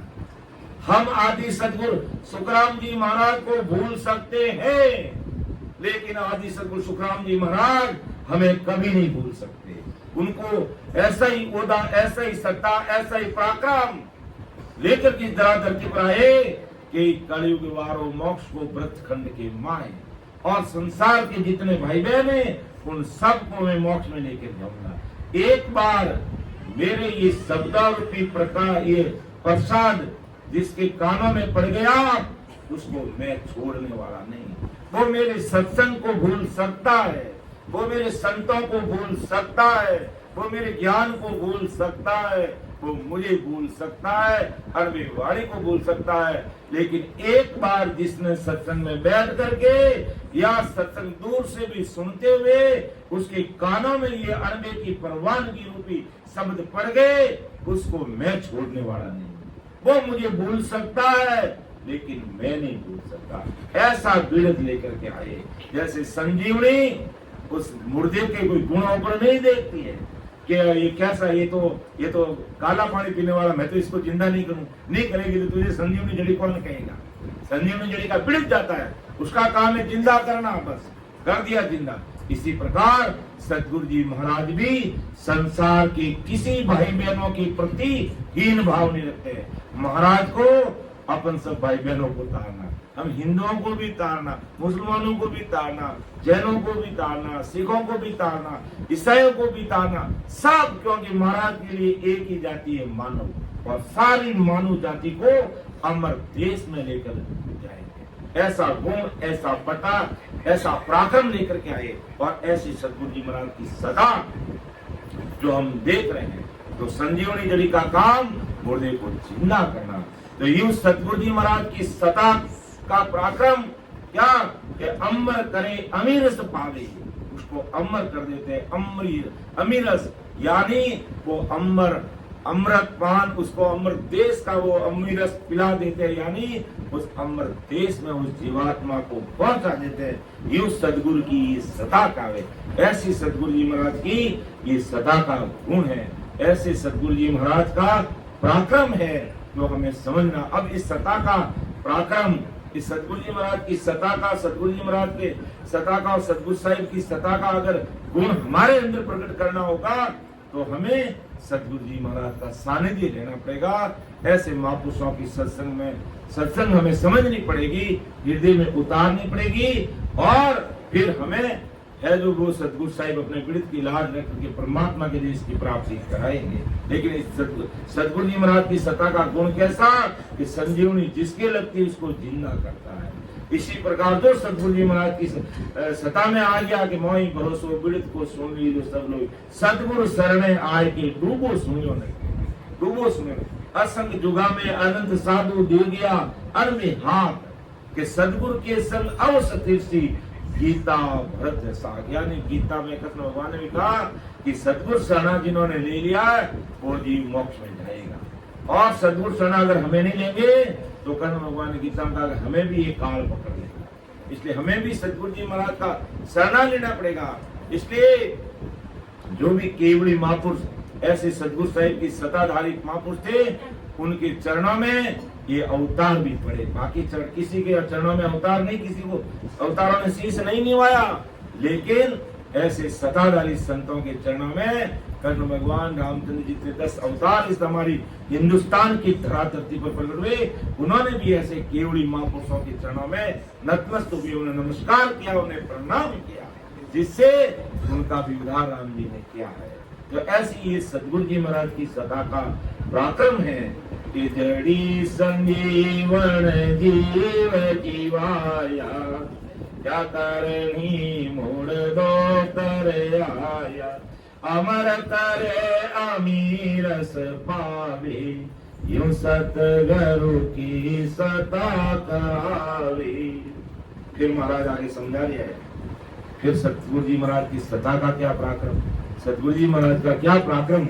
हम आदि सदगुरु सुखराम जी महाराज को भूल सकते हैं, लेकिन आदि सदगुरु सुखराम जी महाराज हमें कभी नहीं भूल सकते। उनको ऐसा ही ओदा, ऐसा ही सत्ता, ऐसा ही पराक्रम लेकर के धरती पर आए कि कलयुग वारो मोक्ष को व्रत खंड के माए, और संसार के जितने भाई बहन हैं उन सबको मैं मोक्ष में लेकर जाऊंगा। एक बार मेरे ये शब्दारूपी प्रकार, ये प्रसाद जिसके कानों में पड़ गया, उसको मैं छोड़ने वाला नहीं। वो मेरे सत्संग को भूल सकता है, वो मेरे संतों को भूल सकता है, वो मेरे ज्ञान को भूल सकता है, वो मुझे भूल सकता है, अरबी वाणी को भूल सकता है, लेकिन एक बार जिसने सत्संग में बैठ करके या सत्संग दूर से भी सुनते हुए उसके कानों में ये अरबे की परवानगी रूपी शब्द पड़ गए, उसको मैं छोड़ने वाला नहीं। वो मुझे भूल सकता है, लेकिन मैं नहीं भूल सकता। ऐसा बिरद लेकर के आए, जैसे संजीवनी उस मुर्दे के कोई गुणों पर नहीं देखती है कि ये कैसा, ये तो काला पानी पीने वाला, मैं तो इसको जिंदा नहीं करूं। नहीं करेगी तो तुझे संजीवनी जड़ी कौन कहेगा? संजीवनी जड़ी का पीड़ित जाता है, उसका काम है जिंदा करना, बस कर दिया जिंदा। इसी प्रकार सतगुरु जी महाराज भी संसार के किसी भाई बहनों के प्रति हीन भाव नहीं रखते। महाराज को अपन सब भाई बहनों को तारना, हम हिंदुओं को भी तारना, मुसलमानों को भी तारना, जैनों को भी तारना, सिखों को भी तारना, ईसाइयों को भी तारना, सब, क्योंकि महाराज के लिए एक ही जाति है, मानव, और सारी मानव जाति को अमर देश में लेकर जाएंगे। ऐसा गुण, ऐसा पता, ऐसा पराक्रम लेकर के आए, और ऐसी सतगुरु जी महाराज की सदा जो हम देख रहे हैं। तो संजीवनी जड़ी का काम मुर्दे को जिंदा करना। तो यूं सतगुरु जी महाराज की सता का पराक्रम क्या कि अमर करे अमीरस पावे, उसको अमर कर देते हैं। अमीरस यानी वो अमर अमृत पान, उसको अमर देश का वो अमीरस पिला देते हैं, यानी उस अमर देश में उस जीवात्मा को पहुंचा देते हैं। यूं सदगुरु की ये सता का है, ऐसी सदगुरु जी महाराज की ये सता का गुण है, ऐसे सदगुरु जी महाराज का पराक्रम है जो हमें समझना। अब इस सता का पराक्रम, इस सतगुरु जी महाराज की सता का, सतगुरु जी महाराज के सता का और सतगुरु साहिब की सता का अगर गुण हमारे अंदर प्रकट करना होगा तो हमें सतगुरु जी महाराज का सानिध्य लेना पड़ेगा। ऐसे महापुरुषों की सत्संग हमें समझनी पड़ेगी, हृदय में उतारनी पड़ेगी, और फिर हमें है जो वो सतगुरु साहिब अपने पीड़ित की लाज रख करके परमात्मा के देश की प्राप्ति कराएंगे। लेकिन इस सतगुरु जी महाराज की सत्ता का गुण कैसा कि संजीवनी जिसके लगती है उसको जिंदा करता है। इसी प्रकार जो सतगुरु जी महाराज की सत्ता में आ गया कि मोई भरोसो पीड़ित को सुन ली जो सब लोग, सतगुरु शरणे आए के डूबो सुनियो नहीं, डूबो सुनियो। असंग जुगा में अनंत साधु दे गया अर में हाथ के सतगुरु के संग अवसतीर्षि गीता भरत साग, यानी गीता में कृष्ण भगवान ने भी कहा कि सतगुरु शरणा जिन्होंने ले लिया वो जीव मोक्ष में जाएगा, और सतगुरु शरणा अगर हमें नहीं लेंगे तो कृष्ण भगवान ने गीता में कहा हमें भी ये काल पकड़ लेगा। इसलिए हमें भी सतगुरु जी महाराज का शरणा लेना पड़ेगा। इसलिए जो भी केवली महापुरुष ऐसे सतगुरु साहिब की सताधारी महापुरुष थे, उनके चरणों में ये अवतार भी पड़े। बाकी किसी के चरणों में अवतार नहीं, किसी को अवतारों में शीश नहीं निभाया, लेकिन ऐसे सताधारी संतों के चरणों में कृष्ण भगवान रामचंद्र जी के 10 अवतार इस हमारी हिंदुस्तान की धराधरती पर प्रकट हुए, उन्होंने भी ऐसे केवली महापुरुषों के चरणों में नतमस्तक हुए, उन्हें नमस्कार किया, उन्हें प्रणाम किया, जिससे उनका भी उद्धार राम जी ने किया है। तो ऐसी ये सतगुरु जी महाराज की सदा का पराक्रम है कि जड़ी संजीवन जीव जीवाया, क्या करनी मोड़ दो तर आया, अमर करे अमीरस पावे, यूं सतगुरु की सता कहावे। फिर महाराज आगे समझा दिया है, फिर सतगुरु जी महाराज की सता का क्या पराक्रम, सतगुरु जी महाराज का क्या पराक्रम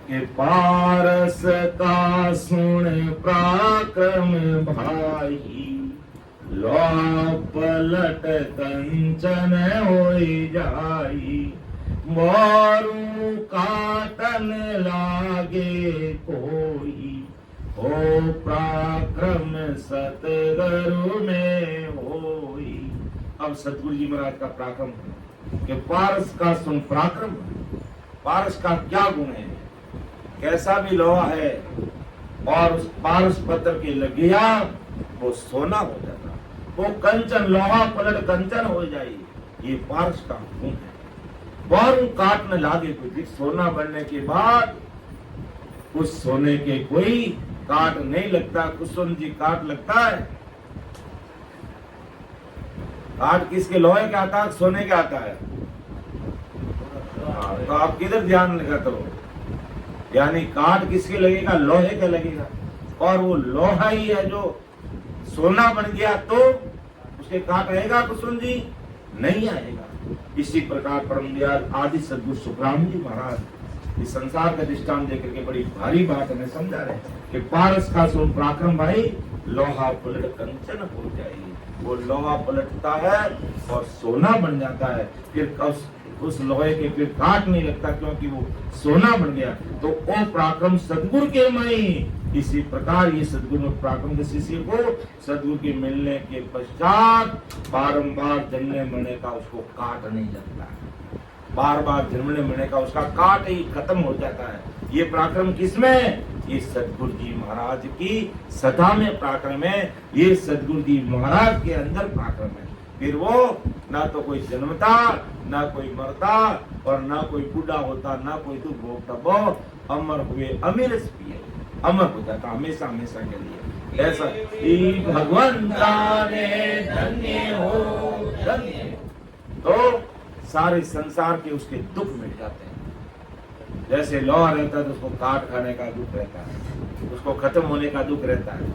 के पारस का सुन पराक्रम भाई, लो पलट कंचन होई जाई, मोरू काटन लागे कोई, हो पराक्रम सतगुरु में होई। अब सतगुरु जी महाराज का पराक्रम कि पारस का सुन पराक्रम। पारस का क्या गुण है, कैसा भी लोहा है और उस पारस पत्थर की लग गया वो सोना हो जाता, वो कंचन, लोहा पलट कंचन हो जाए, ये पारस का गुण है। बारू काट न लागे कोई, सोना बनने के बाद उस सोने के कोई काट नहीं लगता। कुसुम जी काट लगता है, काट किसके, लोहे का आता है, सोने का आता है? तो आप किधर ध्यान लगाते हो? यानी काट किसके लगेगा, लोहे का लगेगा, और वो लोहा ही है जो सोना बन गया तो उसके काट आएगा कुसुम जी? नहीं आएगा। इसी प्रकार परम दयाल आदि सद्गुरु सुखराम जी महाराज इस संसार का दृष्टांत देकर के बड़ी भारी बात हमें समझा रहे हैं कि पारस का सोन पराक्रम भाई लोहा पलट कंचन हो जाए। वो लोहा पलटता है और सोना बन जाता है, फिर उस लोहे के फिर काट नहीं लगता क्योंकि वो सोना बन गया। तो वो पराक्रम सदगुरु के मई। इसी प्रकार ये सदगुरु पराक्रम के शिष्य को सदगुरु के मिलने के पश्चात बारंबार जन्मने मरने का उसको काट नहीं लगता, बार बार जन्मने मरने का उसका काट ही खत्म हो जाता है। ये पराक्रम किसमें? ये सदगुरु जी महाराज की सदा में पराक्रम है, ये सदगुरु जी महाराज के अंदर पराक्रम है। फिर वो ना तो कोई जन्मता, ना कोई मरता, और ना कोई बूढ़ा होता, ना कोई दुख भोगता, वो अमर हुए, अमीर पिए, अमर हो जाता हमेशा हमेशा के लिए। ऐसा भगवंता ने धन्य हो धन्य, तो सारे संसार के उसके दुख मिट जाते हैं। जैसे लोहा रहता है तो उसको काट खाने का दुख रहता है, उसको खत्म होने का दुख रहता है,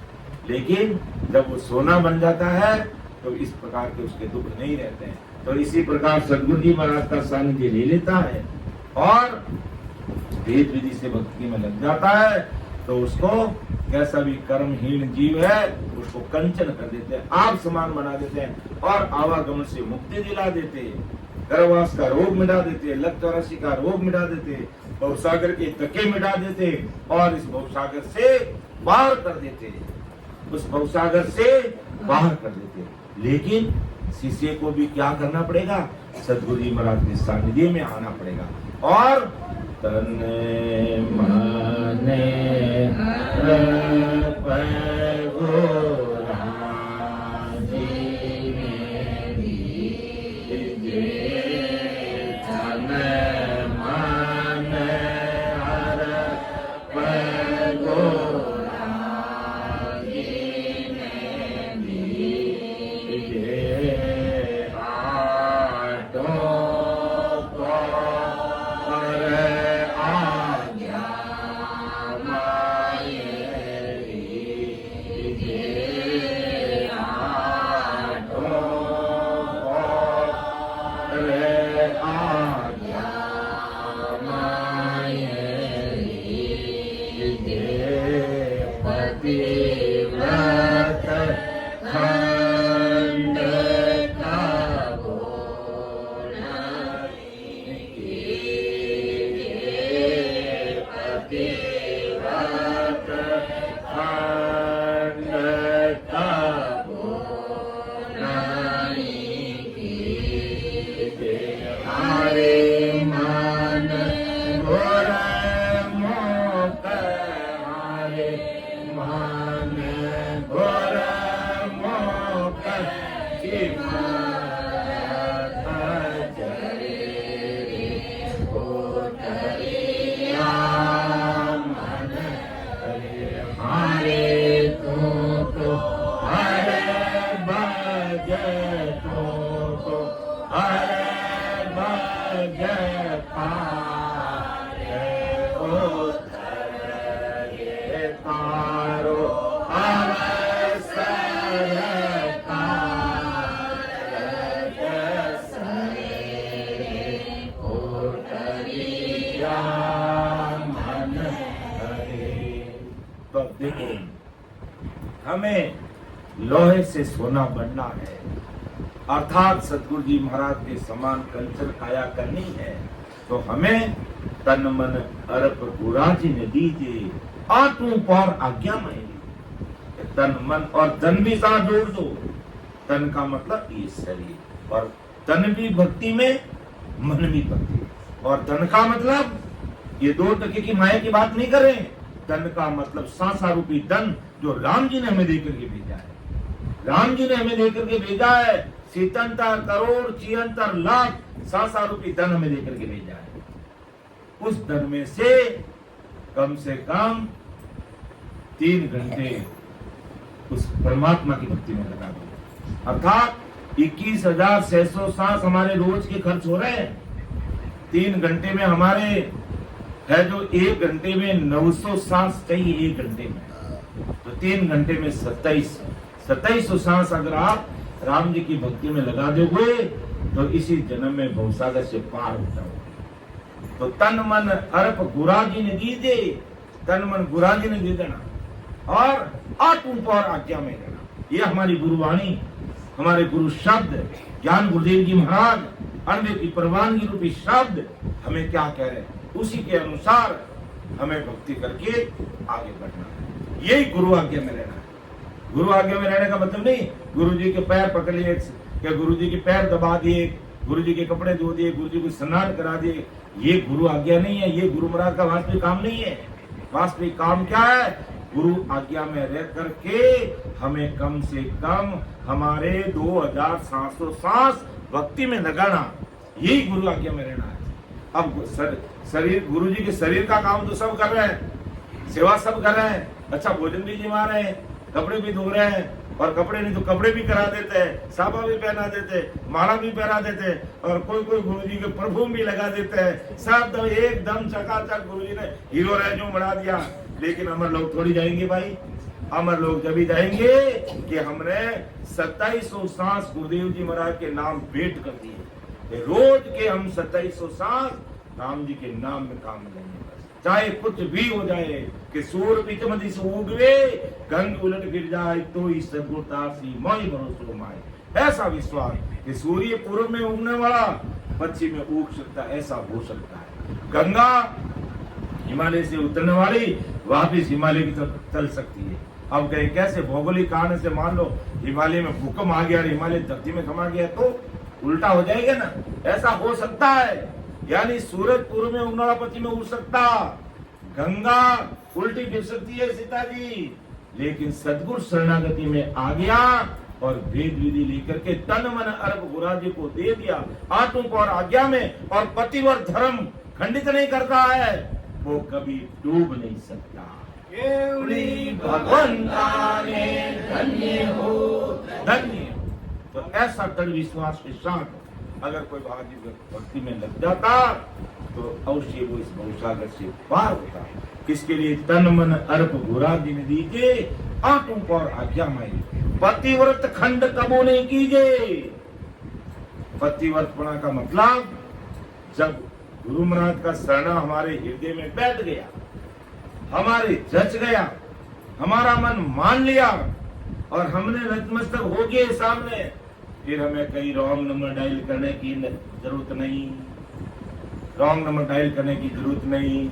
लेकिन जब वो सोना बन जाता है तो इस प्रकार के उसके दुख नहीं रहते हैं। तो इसी प्रकार सदगुरु जी महाराज का सानिध्य ले लेता है और वेद विधि से भक्ति में लग जाता है, तो उसको कैसा भी कर्महीन जीव है उसको कंचन कर देते हैं, आप समान बना देते हैं और आवागमन से मुक्ति दिला देते हैं, गर्भवास का रोग मिटा देते हैं, लक चौरासी का रोग मिटा देते हैं, भवसागर के तके मिटा देते हैं और इस भवसागर से बाहर कर देते हैं, उस भवसागर से बाहर कर देते हैं। लेकिन शिष्य को भी क्या करना पड़ेगा? सदगुरु जी महाराज के सानिध्य में आना पड़ेगा और तने मने देखो हमें लोहे से सोना बनना है, अर्थात सतगुरु जी महाराज के समान कंचन काया करनी है। तो हमें तन मन अर्प गुराजी ने दीजिए, आटू पर आज्ञा में। तन मन और धन भी साथ जोड़ दो। तन का मतलब ये शरीर, और तन भी भक्ति में, मन भी भक्ति में। और धन का मतलब ये 2 टके की माया की बात नहीं कर रहे हैं। धन का मतलब सांसा रूपी धन जो राम जी ने हमें देकर के भेजा है। राम जी ने हमें देकर के भेजा है। 77 करोड़ 76 लाख सांसा रूपी धन हमें देकर के भेजा है। उस धन में से कम 3 घंटे उस परमात्मा की भक्ति में लगा दो। अर्थात 21,600 सांस हमारे रोज के खर्च हो रहे हैं। 3 घंटे में हमारे है जो 1 घंटे में 900 सांस चाहिए 1 घंटे में, तो 3 घंटे में 2700 सांस अगर आप राम जी की भक्ति में लगा दोगे तो इसी जन्म में भवसागर से पार हो जाओगे। तो तन मन अर्प गुराजी ने दीजिए, तन मन गुराजी ने दे देना, और आत्म पर आज्ञा में रहना। ये हमारी गुरुवाणी, हमारे गुरु शब्द, ज्ञान गुरुदेव जी महाराज अन्य की परवानगी रूपी शब्द हमें क्या कह रहे हैं, उसी के अनुसार हमें भक्ति करके आगे बढ़ना। यही गुरु आज्ञा में रहना है। गुरु आज्ञा में रहने का मतलब नहीं गुरु जी के पैर पकड़ लिए या गुरु जी के पैर दबा दिए, गुरु जी के कपड़े धो दिए, गुरु जी को स्नान करा दिए। ये गुरु आज्ञा नहीं है। ये गुरु महाराज का वास्तविक काम नहीं है। वास्तविक काम क्या है? गुरु आज्ञा में रह करके हमें कम से कम हमारे 2700 सांस भक्ति में लगाना, यही गुरु आज्ञा में रहना है। अब शरीर, गुरु जी के शरीर का काम तो सब कर रहे हैं, सेवा सब कर रहे हैं, अच्छा भोजन भी जिमा रहे हैं, कपड़े भी धो रहे हैं, और कपड़े नहीं तो कपड़े भी करा देते हैं, साबा भी पहना देते, माला भी पहना देते, और कोई कोई गुरु जी के परफ्यूम भी लगा देते हैं। सब एकदम चकाचक गुरु जी ने हीरो रेजो बढ़ा दिया। लेकिन अमर लोग थोड़ी जाएंगे भाई। अमर लोग जब भी जाएंगे कि हमने 2700 सांस गुरुदेव जी महाराज के नाम भेंट कर दिए। रोज के हम 2700 सांस राम जी के नाम में काम लेंगे, चाहे कुछ भी हो जाए। कि सूर पिचमदी से उगवे, गंग उलट गिर जाए, तो इस सदगुरदासी मोई भरोसो माए। ऐसा विश्वास कि सूर्य पूर्व में उगने वाला पश्चिम में उग सकता है, ऐसा हो सकता है। गंगा हिमालय से उतरने वाली वापिस हिमालय की तरफ चल सकती है। अब कहीं कैसे भौगोलिक कारण से मान लो हिमालय में भूकंप आ गया और हिमालय धरती में समा गया तो उल्टा हो जाएगा ना, ऐसा हो सकता है। यानी सूरज पूर्व में उगना पश्चिम में उग सकता, गंगा उल्टी गिर सकती है सीता जी, लेकिन सदगुरु शरणागति में आ गया और वेद विधि लेकर के तन मन अर्प गुराजी को दे दिया आत्म को और आज्ञा में, और पतिव्रत धर्म खंडित नहीं करता है, वो कभी डूब नहीं सकता। भगवंता ने धन्य हो, धन्य। तो ऐसा दृढ़ विश्वास के साथ अगर कोई भाजी भक्ति में लग जाता तो अवश्य वो इस भवसागर से पार होता। किसके लिए? तन मन अर्प गुराजी ने दीजिए, आत्म को और आज्ञा में। पतिव्रत खंड कबो नहीं कीजिए। पतिव्रतपना का मतलब जब गुरु महाराज का शरणा हमारे हृदय में बैठ गया, हमारे जच गया, हमारा मन मान लिया और हमने नतमस्तक हो गए सामने, फिर हमें कहीं रॉन्ग नंबर डायल करने की जरूरत नहीं। रॉन्ग नंबर डायल करने की जरूरत नहीं।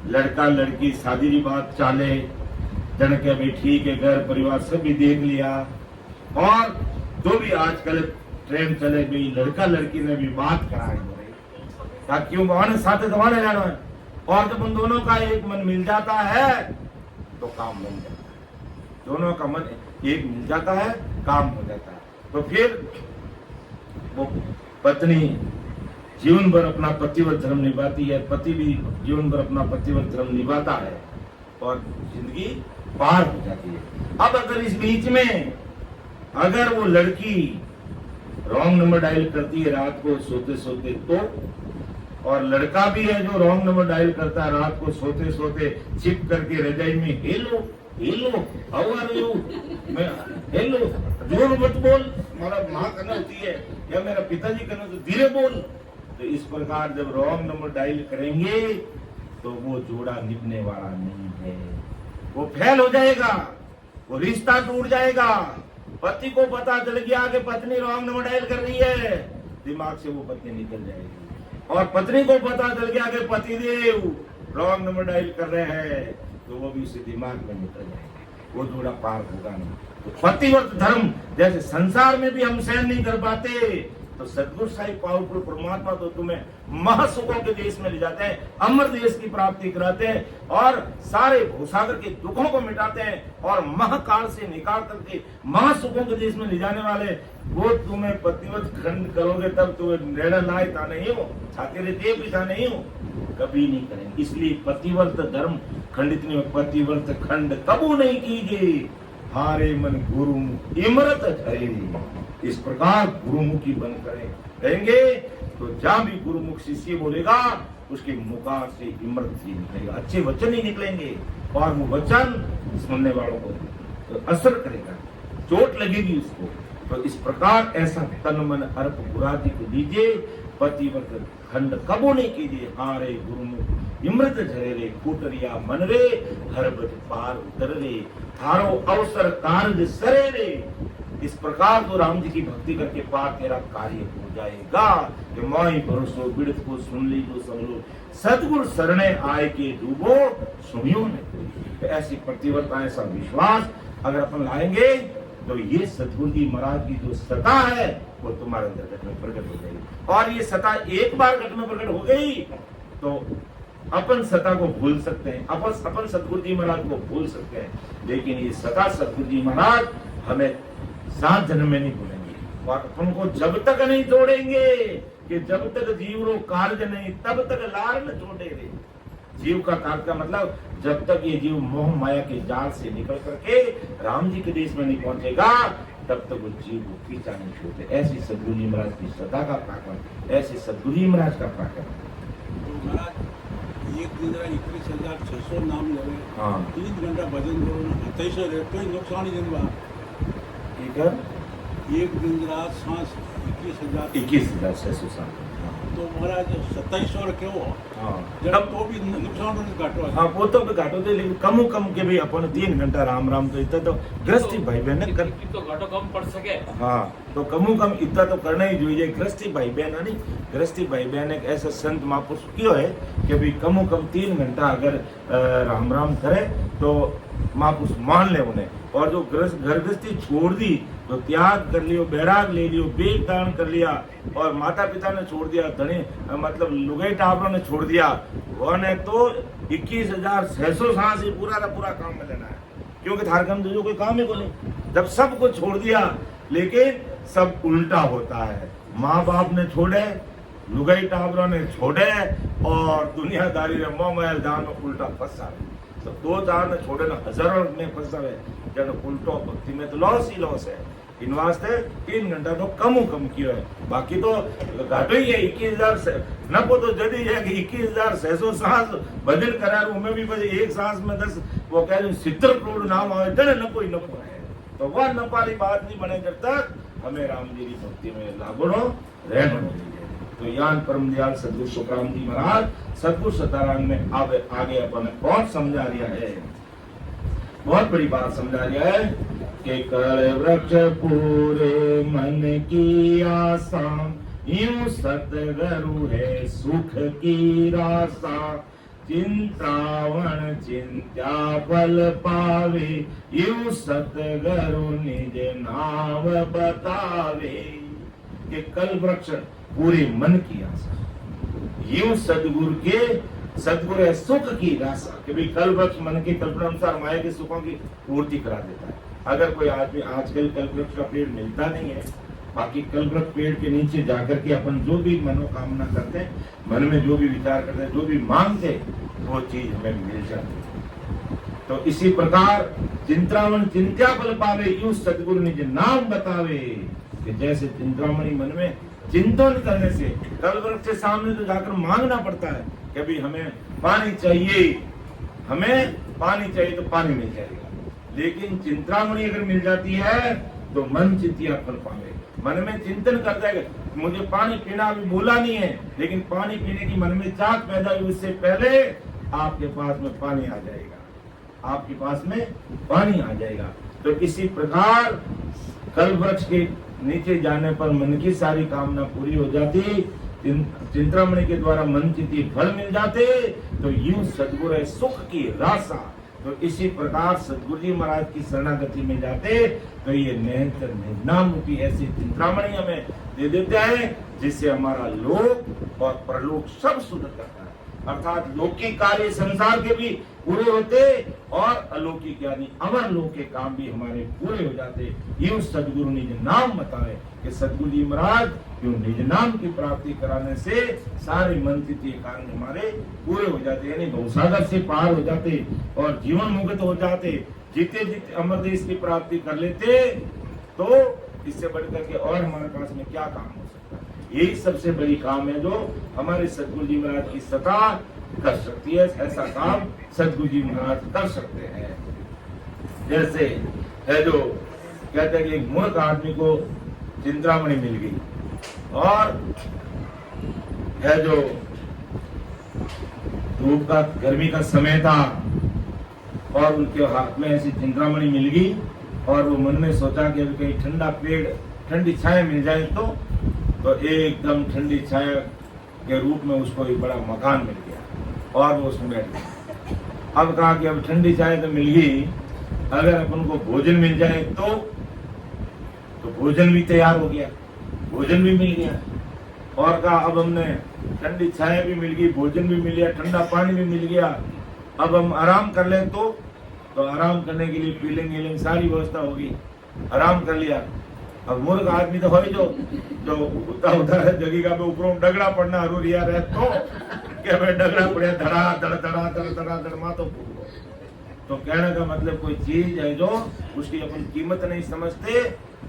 लड़का लड़की शादी की बात चाले, जन के भी ठीक है, घर परिवार सब भी देख लिया, और जो भी आजकल ट्रेन चले गई, लड़का लड़की ने भी बात कराई हो रही, क्यों बहाने साथ दबाने जाना है। और जब उन दोनों का एक मन मिल जाता है तो काम बन जाता है। दोनों का मन एक मिल जाता है, काम हो जाता है। तो फिर वो पत्नी जीवन भर अपना पतिव्रत धर्म निभाती है, पति भी जीवन भर अपना पतिव्रत धर्म निभाता है, और जिंदगी पार हो जाती है। अब अगर इस बीच में अगर वो लड़की रॉन्ग नंबर डायल करती है रात को सोते सोते तो, और लड़का भी है जो रॉन्ग नंबर डायल करता है रात को सोते सोते छिप करके रजाई में, hello hello how are you, मैं हेलो, जोर मत बोल, हमारा माँ करना होती है या मेरा पिताजी करना, तो धीरे बोल। तो इस प्रकार जब रॉन्ग नंबर डायल करेंगे तो वो जोड़ा निभने वाला नहीं है, वो फेल हो जाएगा, वो रिश्ता टूट जाएगा। पति को पता चल गया कि पत्नी रॉन्ग नंबर डायल कर रही है, दिमाग से वो पत्नी निकल जाएगी। और पत्नी को पता चल गया कि पतिदेव रॉन्ग नंबर डायल कर रहे हैं, तो वो भी उसे दिमाग में निकल जाएंगे, वो जोड़ा पार होगा नहीं। तो पतिव्रत धर्म जैसे संसार में भी हम सहन नहीं कर पाते, तो सदगुरु साई पावरफुल परमात्मा तो तुम्हें महासुखों के देश में ले जाते हैं, अमर देश की प्राप्ति कराते हैं और सारे भूसागर के दुखों को मिटाते हैं और महाकाल से निकाल करके महासुखों के देश में ले जाने वाले वो तुम्हें पतिव्रत खंड करोगे तब तुम्हें निर्णय लायता नहीं हो, छाती दे पिता नहीं हो, कभी नहीं करेंगे। इसलिए पतिव्रत धर्म खंडित नहीं, पतिव्रत खंड कबू नहीं कीजिए, हारे मन गुरु इमरत धरे। इस प्रकार गुरुमुखी बन करें रहेंगे तो जहां भी गुरुमुख शिष्य बोलेगा उसके मुखार से इमरत ही निकलेगा, अच्छे वचन ही निकलेंगे और वो वचन सुनने वालों को तो असर करेगा, चोट लगेगी उसको। तो इस प्रकार ऐसा तन मन अर्प गुराजी को दीजिए, पतिव्रत खंड कबो नहीं कीजिए, हारे गुरुमुख इमृत झरे रे, फूटरिया मन रे हरबत पार उतर रे, थारो अवसर कार्य सरे रे। इस प्रकार तो राम जी की भक्ति करके पार तेरा कार्य हो जाएगा कि माई भरोसो बिड़त को सुन लीजो सब लोग, सदगुरु शरणे आए के डूबो सुनियो ने। तो ऐसी प्रतिवर्ता ऐसा विश्वास अगर अपन लाएंगे तो ये सदगुरु जी महाराज की जो सत्ता है वो तुम्हारे अंदर घट में प्रकट हो जाएगी। और ये सत्ता एक बार घट में प्रकट हो गई तो अपन सत्ता को भूल सकते हैं, अपन सदगुरु जी महाराज को भूल सकते हैं, लेकिन ये सत्ता सदगुरु जी महाराज हमें 7 जन्म में नहीं भूलेंगे और अपन को जब तक नहीं छोड़ेंगे कि जब तक जीव रो कार्य नहीं तब तक लार न छोड़े रे। जीव का कार्य का मतलब जब तक ये जीव मोह माया के जाल से निकल करके राम जी के देश में नहीं पहुंचेगा तब तक वो जीव को पीछा नहीं छोड़ते। ऐसी सदगुरु जी महाराज की सदा का प्राकरण, ऐसे सदगुरु जी महाराज का प्राकरण। एक दिन 21,600 नाम ले, हाँ 3 घंटा भजन करो, 27 रे कोई नुकसान ही दिन बा। एक दिन रात सांस 21,600 तो महाराज 2700 रखे हो। जब तो भी नुकसान घाटो। हाँ वो तो घाटो थे, लेकिन कम के भी अपन 3 घंटा राम राम तो इतना तो गृहस्थी भाई बहन कर तो घाटो कम पड़ सके। हाँ तो कम इतना तो करना ही જોઈએ। गृहस्थी भाई बहन नहीं, गृहस्थी भाई बहन एक ऐसा संत महापुरुष क्यों है कि भाई कम 3 घंटा अगर राम राम करे तो महापुरुष मान ले उन्हें। और जो घर गृहस्थी छोड़ दी तो त्याग कर लियो, बैराग ले लियो, बेग दान कर लिया और माता पिता ने छोड़ दिया, धनी मतलब लुगाई टाबरों ने छोड़ दिया, वो ने तो 21,600 सांस ही पूरा का पूरा काम में लेना है, क्योंकि थारकम जो कोई काम ही को नहीं। जब सब कुछ छोड़ दिया लेकिन सब उल्टा होता है, माँ बाप ने छोड़े, लुगाई टाबरों ने छोड़े और दुनियादारी ने मोह महल दान में उल्टा फंसा। तो 2,000 ने छोड़े ना हजारों में फंसा है, जब उल्टो भक्ति में तो लॉस ही लॉस है। इन वास्ते 3 घंटा तो कम किया है, बाकी तो घाटो ही है। 21,000 न को तो जदी है कि 21,600 सांस भजन करा, उनमें भी बस एक सांस में 10 वो कह रहे 70 करोड़ नाम आवे तेरे न कोई न है। तो वह न पारी बात नहीं बने जब तक हमें राम जी की भक्ति में लागुड़ो रहना चाहिए। तो यान परम दयाल सदगुरु सुखराम जी महाराज सदगुरु सताराम में आगे अपन बहुत समझा दिया है, बहुत बड़ी बात समझा दिया है कि कल वृक्ष पूरे मन की आशा, यूं सतगुरु है सुख की रासा, चिंतावन चिंत्या फल पावे, यूं सतगुरु निज नाम बतावे। कि कल वृक्ष पूरे मन की आशा, यूं सदगुरु है सुख की राशा। कि भाई कल वृक्ष मन की कल्पना अनुसार माया के सुखों की पूर्ति करा देता है। अगर कोई आदमी आजकल कल वृक्ष का पेड़ मिलता नहीं है, बाकी कल वृक्ष पेड़ के नीचे जाकर के अपन जो भी मनोकामना करते हैं, मन में जो भी विचार करते हैं, जो भी मांगते वो चीज हमें मिल जाती है। तो इसी प्रकार चिंतामणि चिंत्या फल पावे, यूं सदगुरु निज नाम बतावे। कि जैसे चिंतामणि मन में चिंतन करने से कल वृक्ष के सामने तो जाकर मांगना पड़ता है कि अभी हमें पानी चाहिए, हमें पानी चाहिए तो पानी मिल जाएगा। लेकिन चिंतामणि अगर मिल जाती है तो मन चिंतिया फल पावे। मन में चिंतन करता है मुझे पानी पीना, अभी बोला नहीं है लेकिन पानी पीने की मन में चाहत पैदा हुई, उससे पहले आपके पास में पानी आ जाएगा, आपके पास में पानी आ जाएगा। तो इसी प्रकार कल वृक्ष के नीचे जाने पर मन की सारी कामना पूरी हो जाती चिंतामणि के द्वारा मन चिति फल मिल जाते तो यूं सदगुरु सुख की रासा। तो इसी प्रकार सदगुरु जी महाराज की शरणागति में जाते तो ये निरंतर नाम रूपी ऐसी चिंतामणि हमें दे देते हैं जिससे हमारा लोक और परलोक सब सुधर जाता है। अर्थात लौकिक कार्य संसार के भी पूरे होते और अलौकिक यानी अमर लोक के काम भी हमारे पूरे हो जाते। यूं सदगुरु निज नाम बतावे कि सदगुरु जी महाराज यूं निज नाम की प्राप्ति कराने से सारे मन चित्त कार्य हमारे पूरे हो जाते, यानी भवसागर से पार हो जाते और जीवन मुक्त हो जाते। जीते जीते अमर देश की प्राप्ति कर लेते तो इससे बढ़कर के और हमारे पास में क्या काम हो सकता है। यही सबसे बड़ी काम है जो हमारे सदगुरु जी महाराज की सत्ता कर सकती है। ऐसा काम सदगुरु जी महाराज कर सकते हैं। जैसे है जो कहते हैं कि एक मूर्ख आदमी को चिंतामणि मिल गई और है जो धूप का गर्मी का समय था और उनके हाथ में ऐसी चिंतामणि मिल गई और वो मन में सोचा कि कहीं ठंडा पेड़ ठंडी छाया मिल जाए तो एकदम ठंडी छाया के रूप में उसको एक बड़ा मकान मिल गया और वो उसमें बैठ गया। अब कहा कि अब ठंडी छाया तो मिल गई, अगर अपन को भोजन मिल जाए तो भोजन भी तैयार हो गया, भोजन भी मिल गया। और कहा अब हमने ठंडी छाया भी मिल गई, भोजन भी मिल गया, ठंडा पानी भी मिल गया, अब हम आराम कर लें तो आराम करने के लिए पीलिंग सारी व्यवस्था होगी, आराम कर लिया। अब मूर्ख आदमी तो हो ही जो उधर जगह पे ऊपरों डगड़ा पड़ना जरूरी है तो क्या भाई डगड़ा पड़े धड़ा मातो। तो कहने का मतलब कोई चीज है जो उसकी अपन कीमत नहीं समझते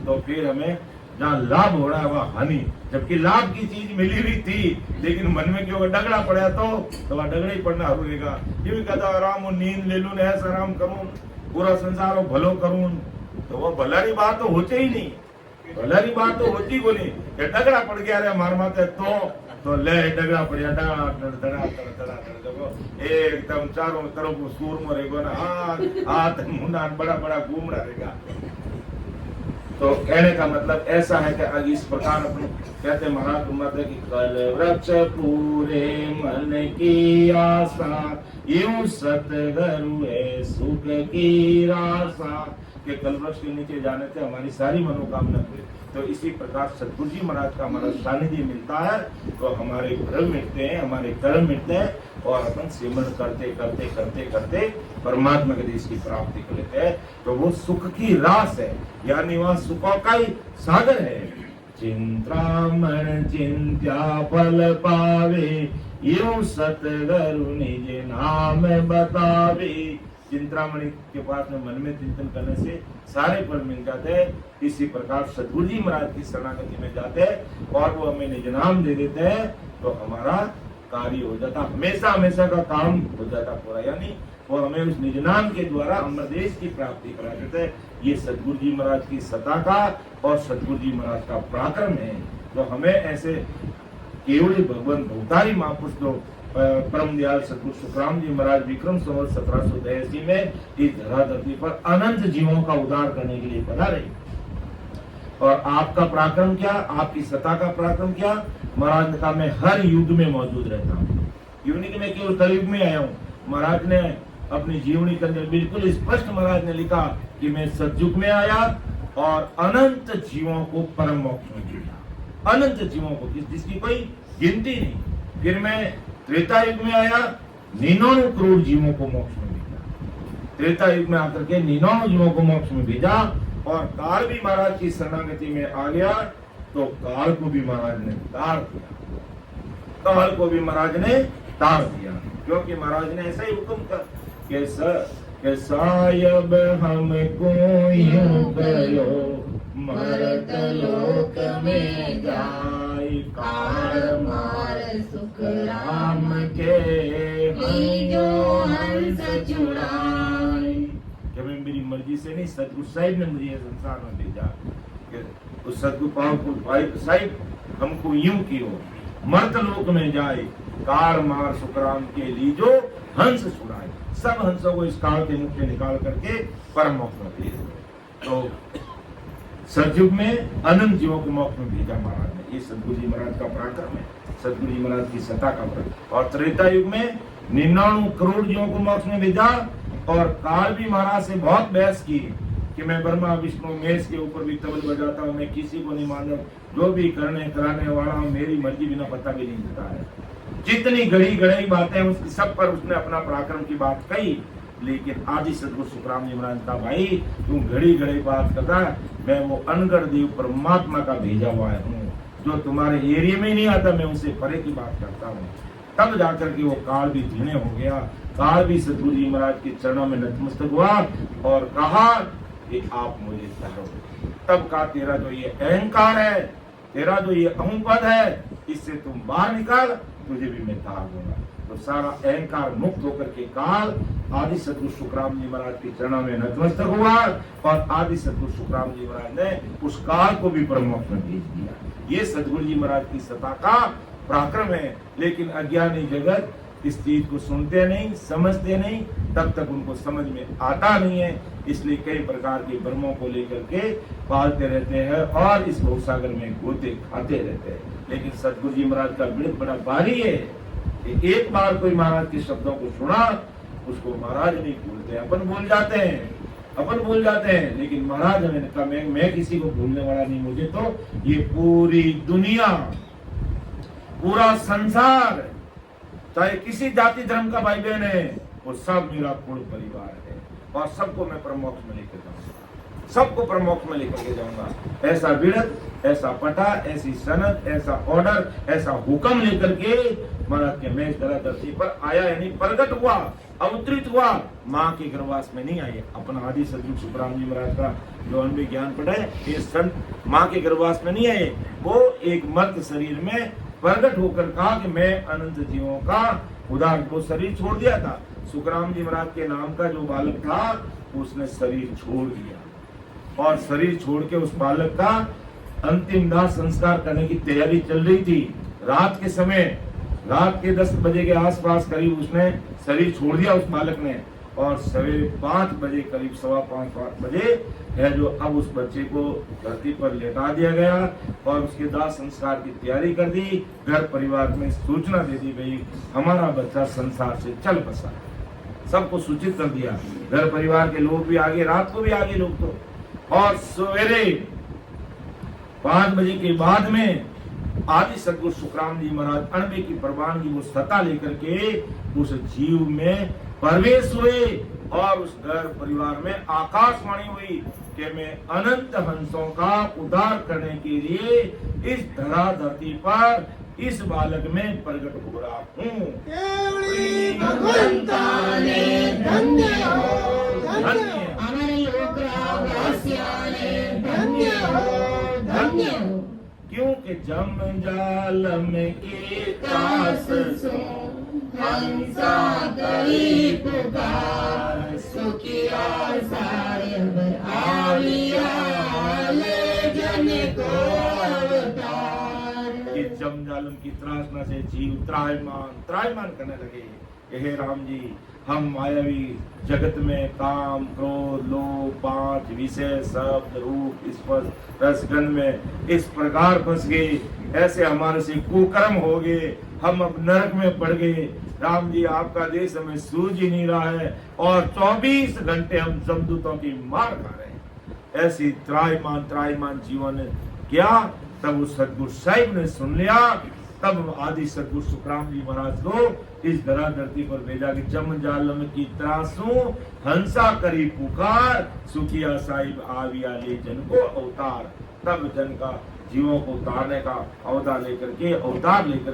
तो फिर हमें जहाँ लाभ हो रहा है वह हानि, जबकि लाभ की चीज मिली हुई थी लेकिन मन में क्यों डगड़ा पड़ा तो वह डगड़ा ही पड़ना जरूरीगा। ये भी कहता आराम हो नींद ले लू ऐसा आराम करूं पूरा संसार हो भलो करूं तो वो भलारी बात तो होते ही नहीं, भलारी बात तो होती को नहीं। डगड़ा पड़ गया रे मार माते तो ले डगड़ा पड़ गया धड़ा एकदम चारों तरफ सूर मरेगा ना हाथ मुंडा बड़ा बड़ा घूमना रहेगा। तो कहने का मतलब ऐसा है कि इस प्रकार अपन कहते महाराज माता की कल वृक्ष पूरे मन की आशा यूं सतगुरु है सुख की रासा के कल वृक्ष के नीचे जाने से हमारी सारी मनोकामना पूरी। तो इसी प्रकार सतगुरु जी महाराज का हमारा सानिध्य मिलता है तो हमारे भ्रम मिटते हैं, हमारे कर्म मिटते हैं और अपन सिमरन करते करते करते करते परमात्मा के देश की प्राप्ति कर लेते हैं। तो वो सुख की रास है, यानी वह सुखों का ही सागर है। चिंतामण चिंत्या फल पावे यूं सतगुरु निज नाम बतावे। चिंतामणि के पास में मन में चिंतन करने से सारे फल मिल जाते हैं। इसी प्रकार सतगुरु जी महाराज की शरणागति में जाते हैं और वो हमें निज नाम दे देते हैं तो हमारा कार्य हो जाता, हमेशा हमेशा का काम हो जाता पूरा, यानी वो हमें उस निज नाम के द्वारा अमरदेश की प्राप्ति करा देते हैं। ये सतगुरु जी महाराज की सत्ता का और सतगुरु जी महाराज का पराक्रम है। तो हमें ऐसे केवल भगवान भवतारी महापुरुष जो परम दयाल सतगुरु सुखराम जी महाराज विक्रम संवत 1783 में इस धरा धरती पर अनंत जीवों का उद्धार करने के लिए पधारे। और आपका पराक्रम क्या, आपकी सत्ता का पराक्रम क्या? महाराज ने कहा मैं हर युग में मौजूद रहता हूँ, यूनिक में केवल कलयुग में आया हूँ। महाराज ने अपनी जीवनी के अंदर बिल्कुल स्पष्ट महाराज ने लिखा कि मैं सतयुग में आया और अनंत जीवों को परम मोक्ष में दिया, अनंत जीवों को जिसकी कोई गिनती नहीं। फिर मैं त्रेता युग में आया, 99 करोड़ जीवों को मोक्ष में भेजा। त्रेता युग में आकर के 99 जीवों को मोक्ष में भेजा और काल भी महाराज की शरणागति में आ गया तो काल को भी महाराज ने तार दिया, काल को भी महाराज ने तार दिया, क्योंकि महाराज ने ऐसा ही हुक्म कर के सायब हमको यूं करो मरत लोक में जाय काल मार सुख राम के जो हंस छुड़ाए। कि मैं मेरी मर्जी से नहीं, सतगुरु साहिब ने मुझे संसार में भेजा। उस सतगुरु पाव को भाई साहिब हमको यूं कियो मर्त लोक में जाए काल मार सुख राम के लिए जो हंस छुड़ाए। सब हंसों को इस काल के मुख से निकाल करके परम मोक्ष में भेज। तो सतयुग में अनंत जीवों को मोक्ष में भेजा महाराज ने। ये सतगुरु जी महाराज का पराक्रम है, सतगुरु जी महाराज की सत्ता का पराक्रम। और त्रेता युग में 99 करोड़ जीवों को मोक्ष में भेजा। और काल भी महाराज से बहुत बहस की कि मैं ब्रह्मा विष्णु महेश के ऊपर भी तबल बजाता हूँ, मैं किसी को नहीं मानता, जो भी करने कराने वाला हूँ, मेरी मर्जी बिना पता भी नहीं देता है। जितनी गड़ी गड़ी बातें उसकी सब पर उसने अपना पराक्रम की बात कही। लेकिन आदि सदगुरु सुखराम जी महाराज का भाई तुम घड़ी घड़ी बात करता, मैं वो अनगढ़ देव परमात्मा का भेजा हुआ हूँ, जो तुम्हारे एरिया में ही नहीं आता, मैं उनसे परे की बात करता हूँ। तब जाकर के वो काल भी धीणे हो गया। काल भी सदगुरु जी महाराज के चरणों में नतमस्तक हुआ और कहा कि आप मुझे कहो। तब का तेरा जो ये अहंकार है, तेरा जो ये अहंपद है, इससे तुम बाहर निकाल, तुझे भी मैं कहा दूंगा। तो सारा अहंकार मुक्त होकर के काल आदि सदगुरु सुखराम जी महाराज के चरणों में नतमस्तक हुआ और आदि सदगुरु सुखराम जी महाराज ने उस काल को भी परमोक्ष में भेज दिया। ये सदगुरु जी महाराज की सत्ता का पराक्रम है। लेकिन अज्ञानी जगत इस चीज को सुनते नहीं, समझते नहीं, तब तक उनको समझ में आता नहीं है। इसलिए कई प्रकार के भ्रमों को लेकर के पालते रहते हैं और इस भवसागर में गोते खाते रहते हैं। लेकिन सदगुरु जी महाराज का वृत्त बड़ा भारी है कि एक बार कोई महाराज के शब्दों को सुना, उसको महाराज नहीं भूलते। अपन भूल जाते हैं, अपन भूल जाते हैं, लेकिन महाराज ने कहा मैं किसी को भूलने वाला नहीं। मुझे तो ये पूरी दुनिया, पूरा संसार, चाहे किसी जाति धर्म का भाई बहन है, वो सब मेरा कुल परिवार है और सबको मैं परमोक्ष में लेकर जाऊंगा, सबको परमोक्ष में लेकर के जाऊंगा। ऐसा विरत, ऐसा पटा, ऐसी सनद, ऐसा ऑर्डर, ऐसा हुक्म लेकर के महाराज के मैं जरा धरती पर आया, यानी प्रकट हुआ, अवतरित हुआ। माँ के गर्भवास में नहीं आए। अपना आदि सदगुरु सुखराम जी महाराज का जो अनुभवी ज्ञान पढ़ा है, ये संत माँ के गर्भवास में नहीं आए। वो एक मर्द शरीर में प्रकट होकर कहा कि मैं अनंत जीवों का उदार, वो शरीर छोड़ दिया था। सुखराम जी महाराज के नाम का जो बालक था, उसने शरीर छोड़ दिया और शरीर छोड़ के उस बालक का अंतिम दाह संस्कार करने की तैयारी चल रही थी। रात के समय, रात के 10 बजे के आसपास करीब उसने शरीर छोड़ दिया उस बालक ने। और सवेरे 5 बजे करीब, 5:15 बजे है जो अब उस बच्चे को धरती पर लेटा दिया गया और उसके दाह संस्कार की तैयारी कर दी। घर परिवार में सूचना दे दी गई, हमारा बच्चा संसार से चल बसा। सबको सूचित कर दिया, घर परिवार के लोग भी आगे, रात को भी आगे लोग तो। और सवेरे 5 बजे के बाद में आदि सदगुरु सुखराम जी महाराज अणबे की प्रवान की वो सत्ता लेकर के उस जीव में प्रवेश हुए और उस घर परिवार में आकाशवाणी हुई कि मैं अनंत हंसों का उद्धार करने के लिए इस धरा धरती पर इस बालक में प्रकट हो रहा हूँ। क्योंकि जम जालम के त्रास सो हंसा करी पुकार, सुखिया साहेब आविया ले जन को अवतार। कि जम जालम की त्रासना से जीव त्रायमान करने लगे। हे राम जी, हम मायावी जगत में काम, क्रोध, लोभ, 5 विषय, शब्द, रूप, स्पर्श, रसगंध में इस प्रकार फंस गए। ऐसे हमारे से कुकर्म हो गए, हम अब नरक में पड़ गए। राम जी, आपका देश हमें सूझ ही नहीं रहा है और 24 घंटे हम जमदूतों की मार खा रहे हैं। ऐसी त्रायमान जीवन क्या? तब उस सदगुरु साहिब ने सुन लिया। तब आदि सदगुरु सुखराम जी महाराज को इस धरा धरती पर भेजा कि जम जालम की त्रासू हंसा करी पुकार, सुखिया साहिब आविया ले जन को अवतार। तब जन का जीवों को उतारने का अवतार लेकर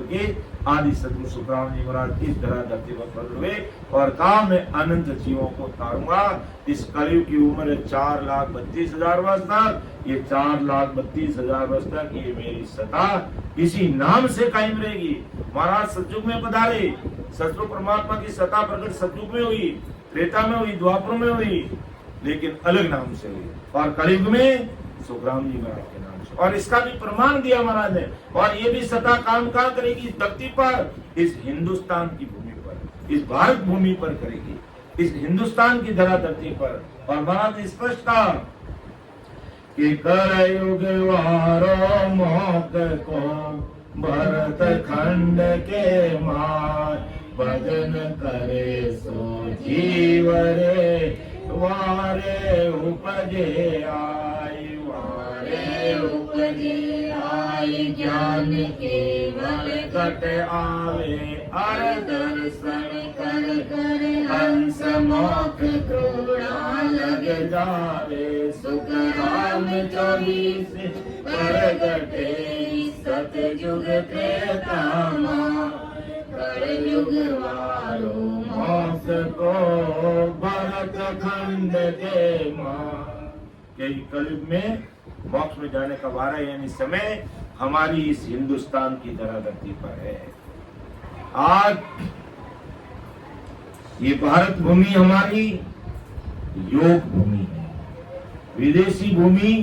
के आदि सदगुरु सुखराम जी महाराज इस धरा धरती पर प्रकट हुए और कहा मैं अनंत जीवों को उतारूंगा। इस कलयुग की उम्र है 4,32,000 वर्ष तक। ये 4,32,000 वर्ष तक ये मेरी सत्ता इसी नाम से कायम रहेगी। महाराज सतयुग में पधारे, सतयुग परमात्मा की सत्ता प्रकट सतयुग में हुई, त्रेता में हुई, द्वापर में हुई, लेकिन अलग नाम से हुई। और कलयुग में सुखराम जी महाराज के नाम से। और इसका भी प्रमाण दिया महाराज ने। और ये भी सत्ता काम करेगी इस धरती पर, इस हिंदुस्तान की भूमि पर, इस भारत भूमि पर करेगी, इस हिंदुस्तान की धरा धरती पर। और महाराज ने स्पष्ट कहा कि कलयुग वारो मोक को भरत खंड के मार भजन करे सो जीव रे वारे उपजे आई वारे उपजे आई ज्ञान केवल घट आवे अर दर्शन कर कर हंस मोख क्रोड़ा लग जावे सुख राम 24 प्रगटे सतयुग त्रेता कलयुग वारो मोक्ष को भरत खंड के के कलयुग में मोक्ष में जाने का वारा यानी समय हमारी इस हिंदुस्तान की धरा धरती पर है। आज ये भारत भूमि हमारी योग भूमि है, विदेशी भूमि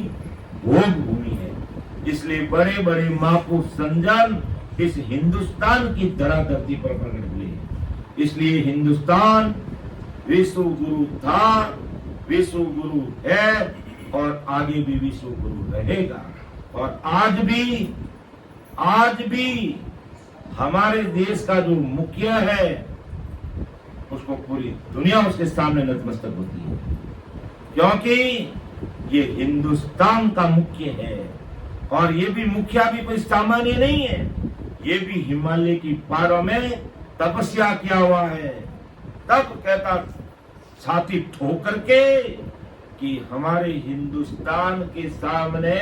भोग भूमि है। इसलिए बड़े बड़े महापुरुष संजन इस हिंदुस्तान की धरा धरती पर प्रकट हुए हैं। इसलिए हिंदुस्तान विश्व गुरु था, विश्व गुरु है और आगे भी विश्व गुरु रहेगा। और आज भी हमारे देश का जो मुखिया है उसको पूरी दुनिया उसके सामने नतमस्तक होती है, क्योंकि ये हिंदुस्तान का मुख्य है। और ये भी मुखिया भी कोई सामान्य नहीं है, ये भी हिमालय की पहाड़ों में तपस्या किया हुआ है। तब कहता छाती ठोक करके कि हमारे हिंदुस्तान के सामने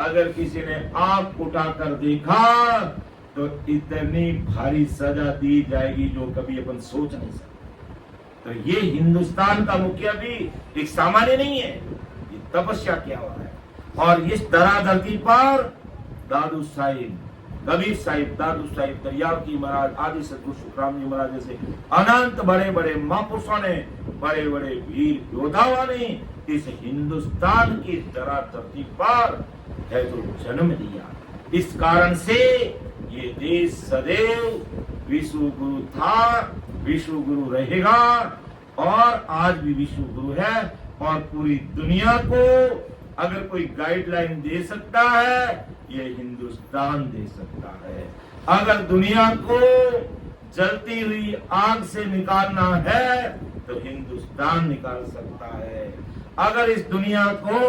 अगर किसी ने आंख उठाकर देखा तो इतनी भारी सजा दी जाएगी जो कभी अपन सोच नहीं सकते। तो ये हिंदुस्तान का मुखिया भी एक सामान्य नहीं है, ये तपस्या किया हुआ है। और इस धरा धरती पर दादू साहिब, कबीर साहिब, दादू साहिब, दरियावती महाराज, आदि सतगुरु सुखराम जी महाराज जैसे अनंत बड़े बड़े महापुरुषों ने, बड़े बड़े वीर योद्धाओं ने इस हिंदुस्तान की धरा धरती पर है जो जन्म दिया। इस कारण से ये देश सदैव विश्व गुरु था, विश्व गुरु रहेगा और आज भी विश्व गुरु है। और पूरी दुनिया को अगर कोई गाइडलाइन दे सकता है ये हिंदुस्तान दे सकता है। अगर दुनिया को जलती हुई आग से निकालना है तो हिंदुस्तान निकाल सकता है। अगर इस दुनिया को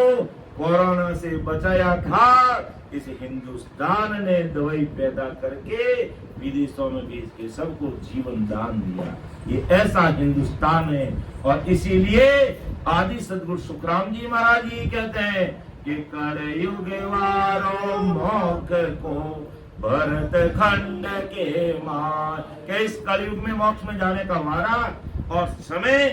कोरोना से बचाया था इस हिंदुस्तान ने दवाई पैदा करके विदेशों में भेज के सबको जीवन दान दिया। ये ऐसा हिंदुस्तान है। और इसीलिए आदि सतगुरु सुखराम जी महाराज जी कहते हैं कि कलयुग वारो मोक्ष को भरत खंड के मार के इस कलयुग में मोक्ष में जाने का वारा और समय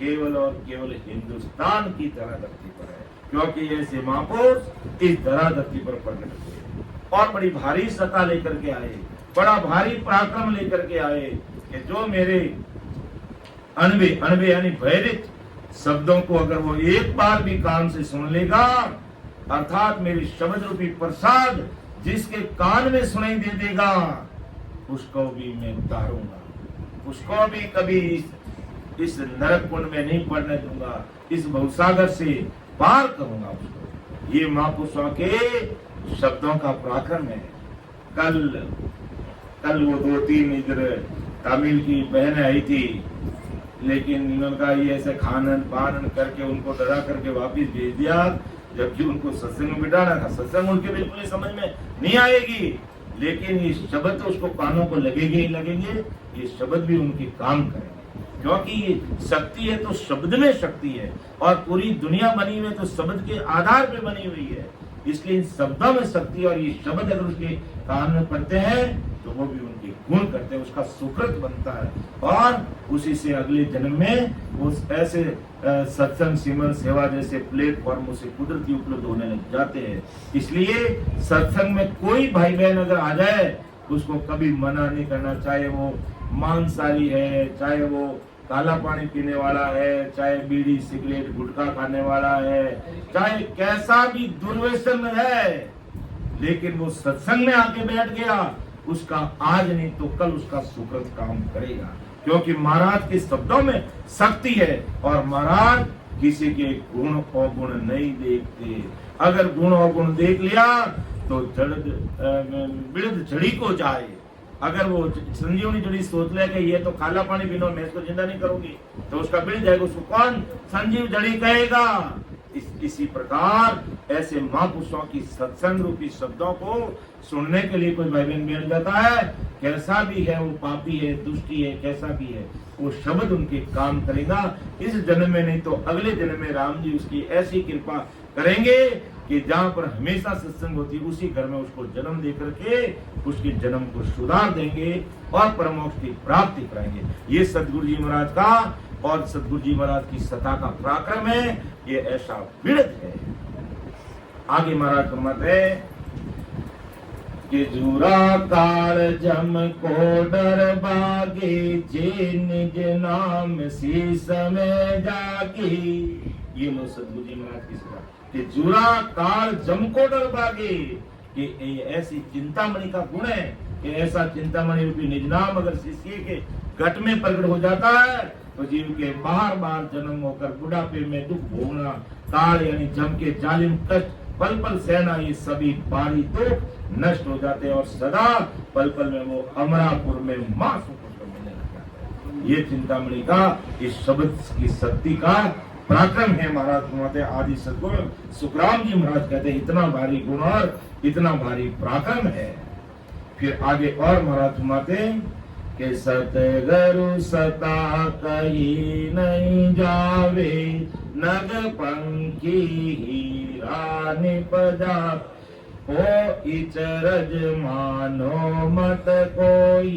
केवल और केवल हिंदुस्तान की धरा धरती पर है, क्योंकि ऐसे महापुरुष इस धरा धरती पर प्रकट हुए और बड़ी भारी सत्ता लेकर के आए, बड़ा भारी पराक्रम लेकर के आए कि जो मेरे अनबे यानी भयभीत शब्दों को अगर वो एक बार भी कान से सुन लेगा, अर्थात मेरी शब्द रूपी प्रसाद जिसके कान में सुनाई दे देगा उसको भी मैं उतारूंगा, उसको भी कभी इस नरक कुंड में नहीं पड़ने दूंगा, इस भवसागर से पार करूंगा उसको। ये महापुरुषों के शब्दों का पराक्रम है। कल वो 2-3 इधर तमिल की बहनें आई थी, लेकिन इन्होंने कहा ये ऐसे खानन पानन करके उनको डरा करके वापिस भेज दिया, जबकि उनको सत्संग में बिठाना था। सत्संग उनके बिल्कुल समझ में नहीं आएगी, लेकिन ये शब्द तो उसको कानों को लगेंगे ही लगेंगे। ये शब्द भी उनके काम करेंगे, क्योंकि ये शक्ति है तो शब्द में शक्ति है और पूरी दुनिया बनी हुई है तो शब्द के आधार पे बनी हुई है। इसलिए इन शब्दों में शक्ति और ये शब्द अगर उसके कान में पड़ते हैं तो वो भी उनके गुण करते हैं, उसका सुकृत बनता है और उसी से अगले जन्म में उस ऐसे सत्संग सिमरन सेवा जैसे प्लेटफॉर्म उसे कुदरती उपलब्ध होने लग जाते हैं। इसलिए सत्संग में कोई भाई बहन अगर आ जाए उसको कभी मना नहीं करना, चाहे वो मांसाहारी है, चाहे वो काला पानी पीने वाला है, चाहे बीड़ी सिगरेट गुटखा खाने वाला है, चाहे कैसा भी दुर्व्यसन है, लेकिन वो सत्संग में आके बैठ गया, उसका आज नहीं तो कल उसका सुकृत काम करेगा, क्योंकि महाराज के शब्दों में शक्ति है और महाराज किसी के गुण अवगुण नहीं देखते। अगर गुण अवगुण देख लिया तो बिरद जड़ी को जाए। अगर वो संजीवनी जड़ी सोच ले कि ये तो काला पानी बिना मैं इसको जिंदा नहीं करूंगी, तो उसका बिरद जाएगा, उसको कौन संजीव जड़ी कहेगा। इसी प्रकार ऐसे महापुरुषों की सत्संग रूपी शब्दों को सुनने के लिए कोई भाई बहन मिल जाता है, कैसा भी है वो, पापी है, दुष्टी है, कैसा भी है, वो शब्द उनके काम करेगा। इस जन्म में नहीं तो अगले जन्म में राम जी उसकी ऐसी कृपा करेंगे कि जहाँ पर हमेशा सत्संग होती उसी घर में उसको जन्म दे करके उसके जन्म को सुधार देंगे और परमोक्ष की प्राप्ति कराएंगे। ये सदगुरु जी महाराज का और सदगुरु जी महाराज की सत्ता का पराक्रम है, ये ऐसा बिरद है। आगे महाराज फरमाते हैं कि जूरा काल जम को डर बागे, जे निज नाम शीस में जागी। ये लो सदगुरु जी महाराज की सत्ता कि जूरा काल जम को डर बागे, कि ऐसी चिंतामणि का गुण है कि ऐसा चिंतामणि रूपी निज नाम अगर शिष्य के घट में प्रकट हो जाता है तो जीव के बार बार जन्म होकर बुढ़ापे में दुख भोगना, काल यानी जम के जालिम कष्ट पल पल सहना, ये सभी बारी तो नष्ट हो जाते हैं और सदा पल पल में वो अमरापुर में मां सुख मिलने लग जाता है। ये चिंतामणि का इस शब्द की शक्ति का पराक्रम है। महाराज फरमाते आदि सद्गुरु सुखराम जी महाराज कहते हैं इतना भारी गुण और इतना भारी पराक्रम है। फिर आगे और महाराज फरमाते कि सतगुरु सता कही नहीं जावे, नग पंखी हीरा निपजा, ओ इचरज मानो मत कोई,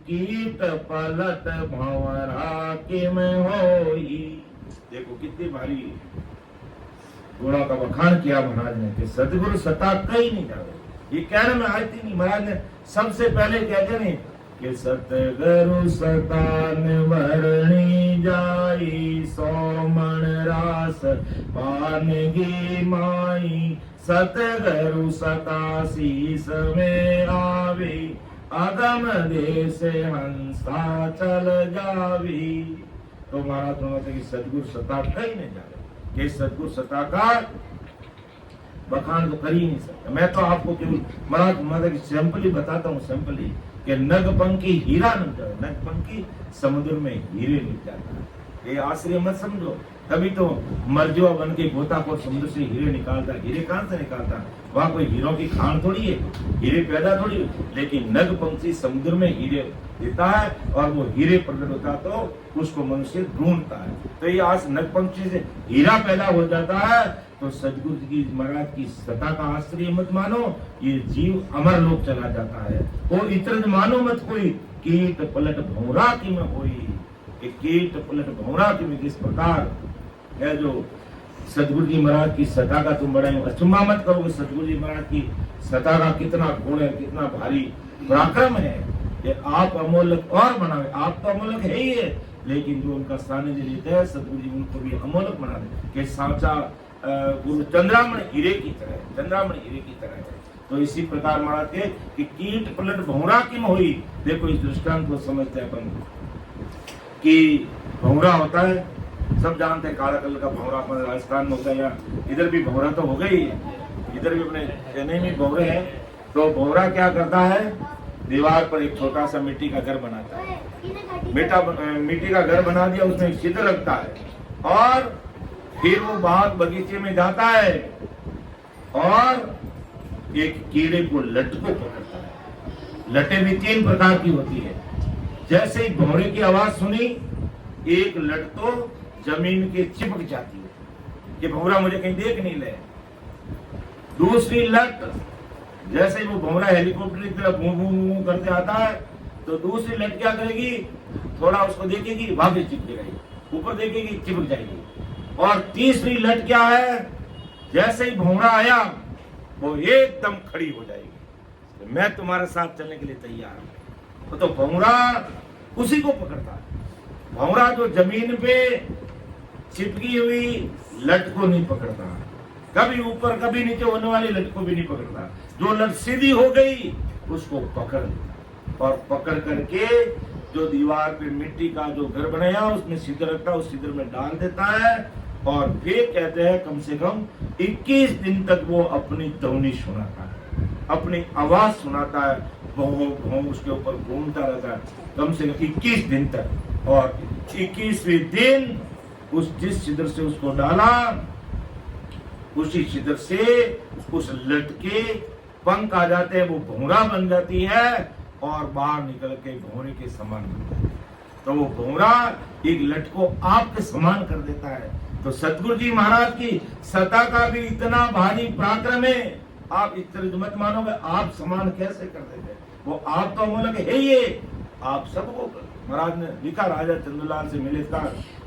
कीट पलट भंवरा किम होई। देखो कितनी भारी गुणों का बखान किया महाराज ने कि सतगुरु सता कहीं नहीं जावे। ये कहने में आती नहीं, महाराज ने सबसे पहले कहते नहीं कि सतगुरु सतान वरणी जाई, सोमन रास पानगी माई, सतगुरु सता शीस में आवे, अगम देश हंसा चल जावी। तो महाराज कहते कि सतगुरु सता कहीं नहीं जावे, कि सतगुरु सता का बखान तो कर ही नहीं सकता। मैं तो आपको केवल महाराज माता की सैंपल ही बताता हूँ, सैंपल ही कि नगपंखी हीरा नहीं जाता, नगपंखी समुद्र में हीरे नहीं जाता। ये आश्चर्य मत समझो, तभी तो मरजुआ बन के गोताखोर समुद्र से हीरे निकालता। हीरे कहां से निकालता? वहां कोई हीरों की खान थोड़ी है, हीरे पैदा थोड़ी, लेकिन नगपंखी समुद्र में हीरे देता है और वो हीरे प्रकट होता तो उसको मनुष्य ढूंढता है। तो ये आज नगपंखी से हीरा पैदा हो जाता है। तो सदगुरु जी महाराज की सत्ता का आश्चर्य मत मानो, ये जीव अमर लोक चला जाता है। वो इतर मानो मत कोई, कीट पलट भौरा की में होई, कीट पलट भौरा की में किस प्रकार है जो सदगुरु जी महाराज की सत्ता का तुम बड़ा अचंभा मत करोगे। सदगुरु जी महाराज की सत्ता का कितना गुण है, कितना भारी पराक्रम है कि आप अमोलक और बनावे। आप तो अमोलक है ही है, लेकिन जो उनका सानिध्य लेते हैं सदगुरु जी उनको भी अमोलक बना दे कि सांचा गुरु चंद्रामण हीरे की तरह, चंद्रामण हीरे की तरह है। तो इसी प्रकार महाराज के कि कीट पलट भौरा की में हुई। देखो इस दृष्टांत को समझते हैं अपन कि भौरा होता है, सब जानते हैं काला कलर का भौरा अपन राजस्थान में होता है, या इधर भी भौरा तो हो गई, इधर भी अपने चेन्नई में भौरे हैं। तो भौरा क्या करता है, दीवार पर एक छोटा सा मिट्टी का घर बनाता है, मिट्टी का घर बना दिया, उसमें एक छिद्र रखता है और फिर वो बाग बगीचे में जाता है और एक कीड़े को लट को पकड़ता है। लटें भी 3 प्रकार की होती है। जैसे ही भौरे की आवाज सुनी, एक लट तो जमीन के चिपक जाती है कि भौरा मुझे कहीं देख नहीं ले। दूसरी लट, जैसे ही वो भौरा हेलीकॉप्टर की तरफ भूं करते आता है तो दूसरी लट क्या करेगी, थोड़ा उसको देखेगी, वापस चिपकेगी, ऊपर देखेगी, चिपक जाएगी। और तीसरी लट क्या है, जैसे ही भौरा आया वो एकदम खड़ी हो जाएगी, मैं तुम्हारे साथ चलने के लिए तैयार हूं। तो भौरा उसी को पकड़ता है। भौरा जो जमीन पे चिपकी हुई लट को नहीं पकड़ता, कभी ऊपर कभी नीचे होने वाली लट को भी नहीं पकड़ता। जो लट सीधी हो गई उसको पकड़ लेता और पकड़ करके जो दीवार पे मिट्टी का जो घर बनाया उसमें छिद्र रखता है, उस छिद्र में डाल देता है और फिर कहते हैं कम से कम 21 दिन तक वो अपनी ध्वनि सुनाता है, अपनी आवाज सुनाता है, भों भों उसके ऊपर घूमता रहता है कम से कम 21 दिन तक। और 21वें दिन उस जिस छिद्र से उसको डाला उसी छिद्र से उस लटके पंख आ जाते हैं, वो भौरा बन जाती है और बाहर निकल के भौरे के समान बनता है। तो वो भौरा एक लट को आप के समान कर देता है। तो सतगुरु जी महाराज की सत्ता का भी इतना भारी पराक्रम है, आप इस तरह मत मानोगे आप समान कैसे कर देते। वो आप तो बोले हे ये आप सबको महाराज ने लिखा, राजा चंद्रलाल से मिले था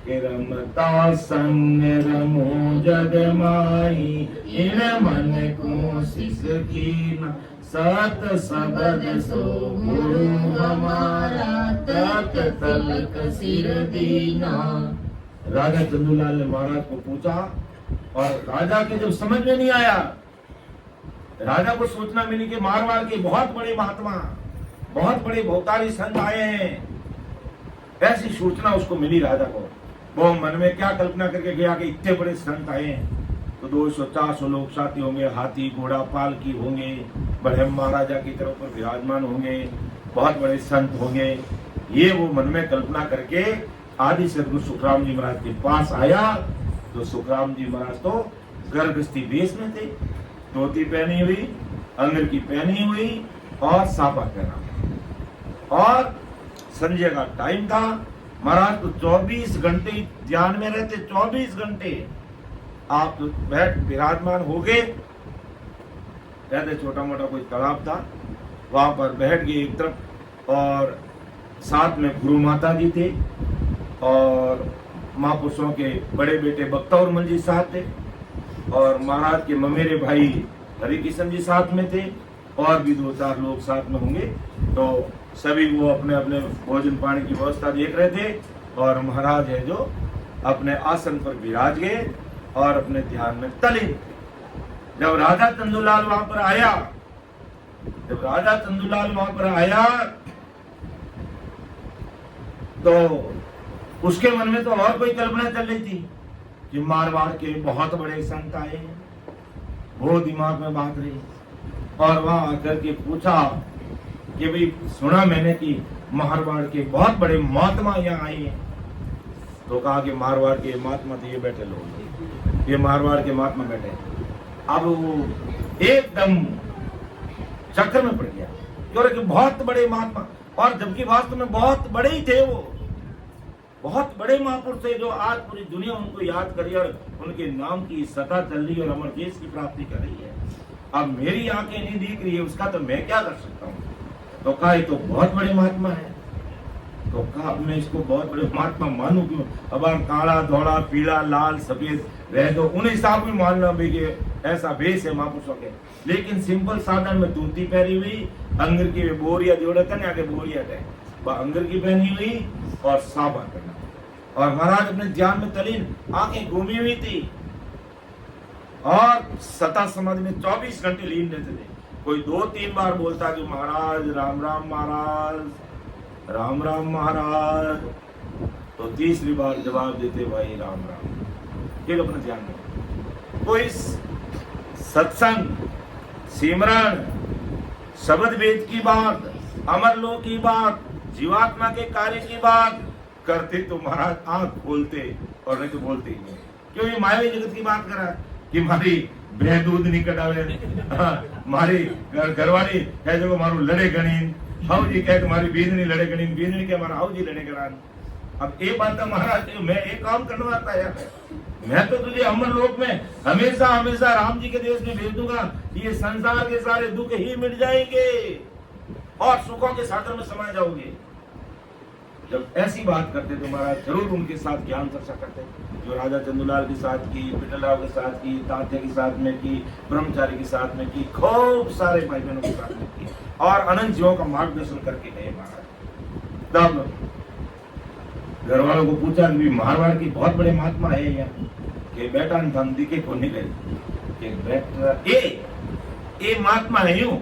कि रमता संग रमो जग माई इन मन को सिस कीना सत सबद सो गुरु हमारा तत तलक सिर दीना। राजा चंद्रलाल ने महाराज को पूछा और राजा के जब समझ में नहीं आया, राजा को सूचना मिली कि मारवाड़ के बहुत बड़े महात्मा बहुत बड़े भौतारी संत आए हैं, ऐसी सूचना उसको मिली राजा को। वो मन में क्या कल्पना करके गया कि इतने बड़े संत आए हैं तो 200-400 लोग साथी होंगे, हाथी घोड़ा पालकी होंगे, बड़े महाराजा की तरफ पर विराजमान होंगे, बहुत बड़े संत होंगे। ये वो मन में कल्पना करके आदि सदगुरु सुखराम जी महाराज के पास आया। तो सुखराम जी महाराज तो गर्भस्थी वेश में थे, धोती पहनी हुई, अंगर की पहनी हुई और साफा पहना, और संजय का टाइम था। महाराज तो 24 घंटे ध्यान में रहते, 24 घंटे आप तो बैठ विराजमान हो गए। कहते छोटा मोटा कोई तालाब था, वहां पर बैठ गए एक तरफ, और साथ में गुरु माता जी थे और महापुरुषों के बड़े बेटे बख्तौरमल जी साथ थे, और महाराज के ममेरे भाई हरिकिशन जी साथ में थे, और भी 2-4 लोग साथ में होंगे। तो सभी वो अपने अपने भोजन पानी की व्यवस्था देख रहे थे, और महाराज है जो अपने आसन पर विराज गए और अपने ध्यान में तले। जब राजा चंदूलाल वहां पर आया, तो उसके मन में तो और कोई कल्पना चल रही थी कि मारवाड़ के बहुत बड़े संत आए हैं। वो दिमाग में बात रही, और वहां आकर के पूछा कि भाई सुना मैंने कि मारवाड़ के बहुत बड़े महात्मा यहाँ आए हैं। तो कहा कि मारवाड़ के महात्मा तो ये बैठे लोग, ये मारवाड़ के महात्मा बैठे। अब वो एकदम चक्कर में पड़ गया क्योंकि बहुत बड़े महात्मा, और जबकि वास्तव में बहुत बड़े ही थे, वो बहुत बड़े महापुरुष थे जो आज पूरी दुनिया उनको याद करी और उनके नाम की सत्ता चल रही है और अमर देश की प्राप्ति कर रही है। अब मेरी आंखें नहीं दिख रही है, उसका तो मैं क्या कर सकता हूँ। तो कहा ये तो बहुत बड़े महात्मा है। तो कहा मैं इसको बहुत बड़े महात्मा मानू क्यों? अब काला धोला पीला लाल सफेद रह दो, उन हिसाब में मानना भी कि ऐसा भेष है महापुरुषों के। लेकिन सिंपल साधन में धोती पहनी हुई, अंगर की बोरिया जोड़े थे ना, बोरिया थे, अंगर की पहनी हुई और साबा करना, और महाराज अपने ध्यान में तलीन, आंखें घूमी हुई थी और सता समाधि में 24 घंटे लीन रहते थे। कोई 2-3 बार बोलता कि महाराज राम राम महाराज, राम राम महाराज, तो तीसरी बार जवाब देते भाई राम राम। फिर अपने ध्यान में कोई सत्संग, सिमरन, शब्द वेद की बात, अमरलोक की बात, जीवात्मा के कार्य की बात करते तो महाराज आंख खोलते, और नहीं तो बोलते ही नहीं। क्यों? ये मायावी जगत की बात करा कि मारी भैं दूध नहीं कटावे, मारी घरवाली कह जो मारू लड़े गणीन, हाउ जी कह तुम्हारी बीजनी लड़े गणीन, बीजनी के हमारा हाउ जी लड़े गणान। अब ये बात महाराज मैं एक काम करना आता है, मैं तो तुझे अमर लोक में हमेशा हमेशा राम जी के देश में भेज दूंगा, ये संसार के सारे दुख ही मिट जाएंगे और सुखों के सागर में समा जाओगे। जब ऐसी बात करते तो महाराज जरूर उनके साथ ज्ञान चर्चा करते, जो राजा चंदूलाल के साथ की, पिटलराव के साथ की, तात्या के साथ में की, ब्रह्मचारी के साथ में की, खूब सारे भाई बहनों के साथ में की, और अनंत जीवों का मार्गदर्शन करके गए महाराज। तब घर वालों को पूछा कि मारवाड़ की बहुत बड़े महात्मा है यहाँ कि बेटा हम दिखे को नहीं गए कि बेटा ये महात्मा है यूं,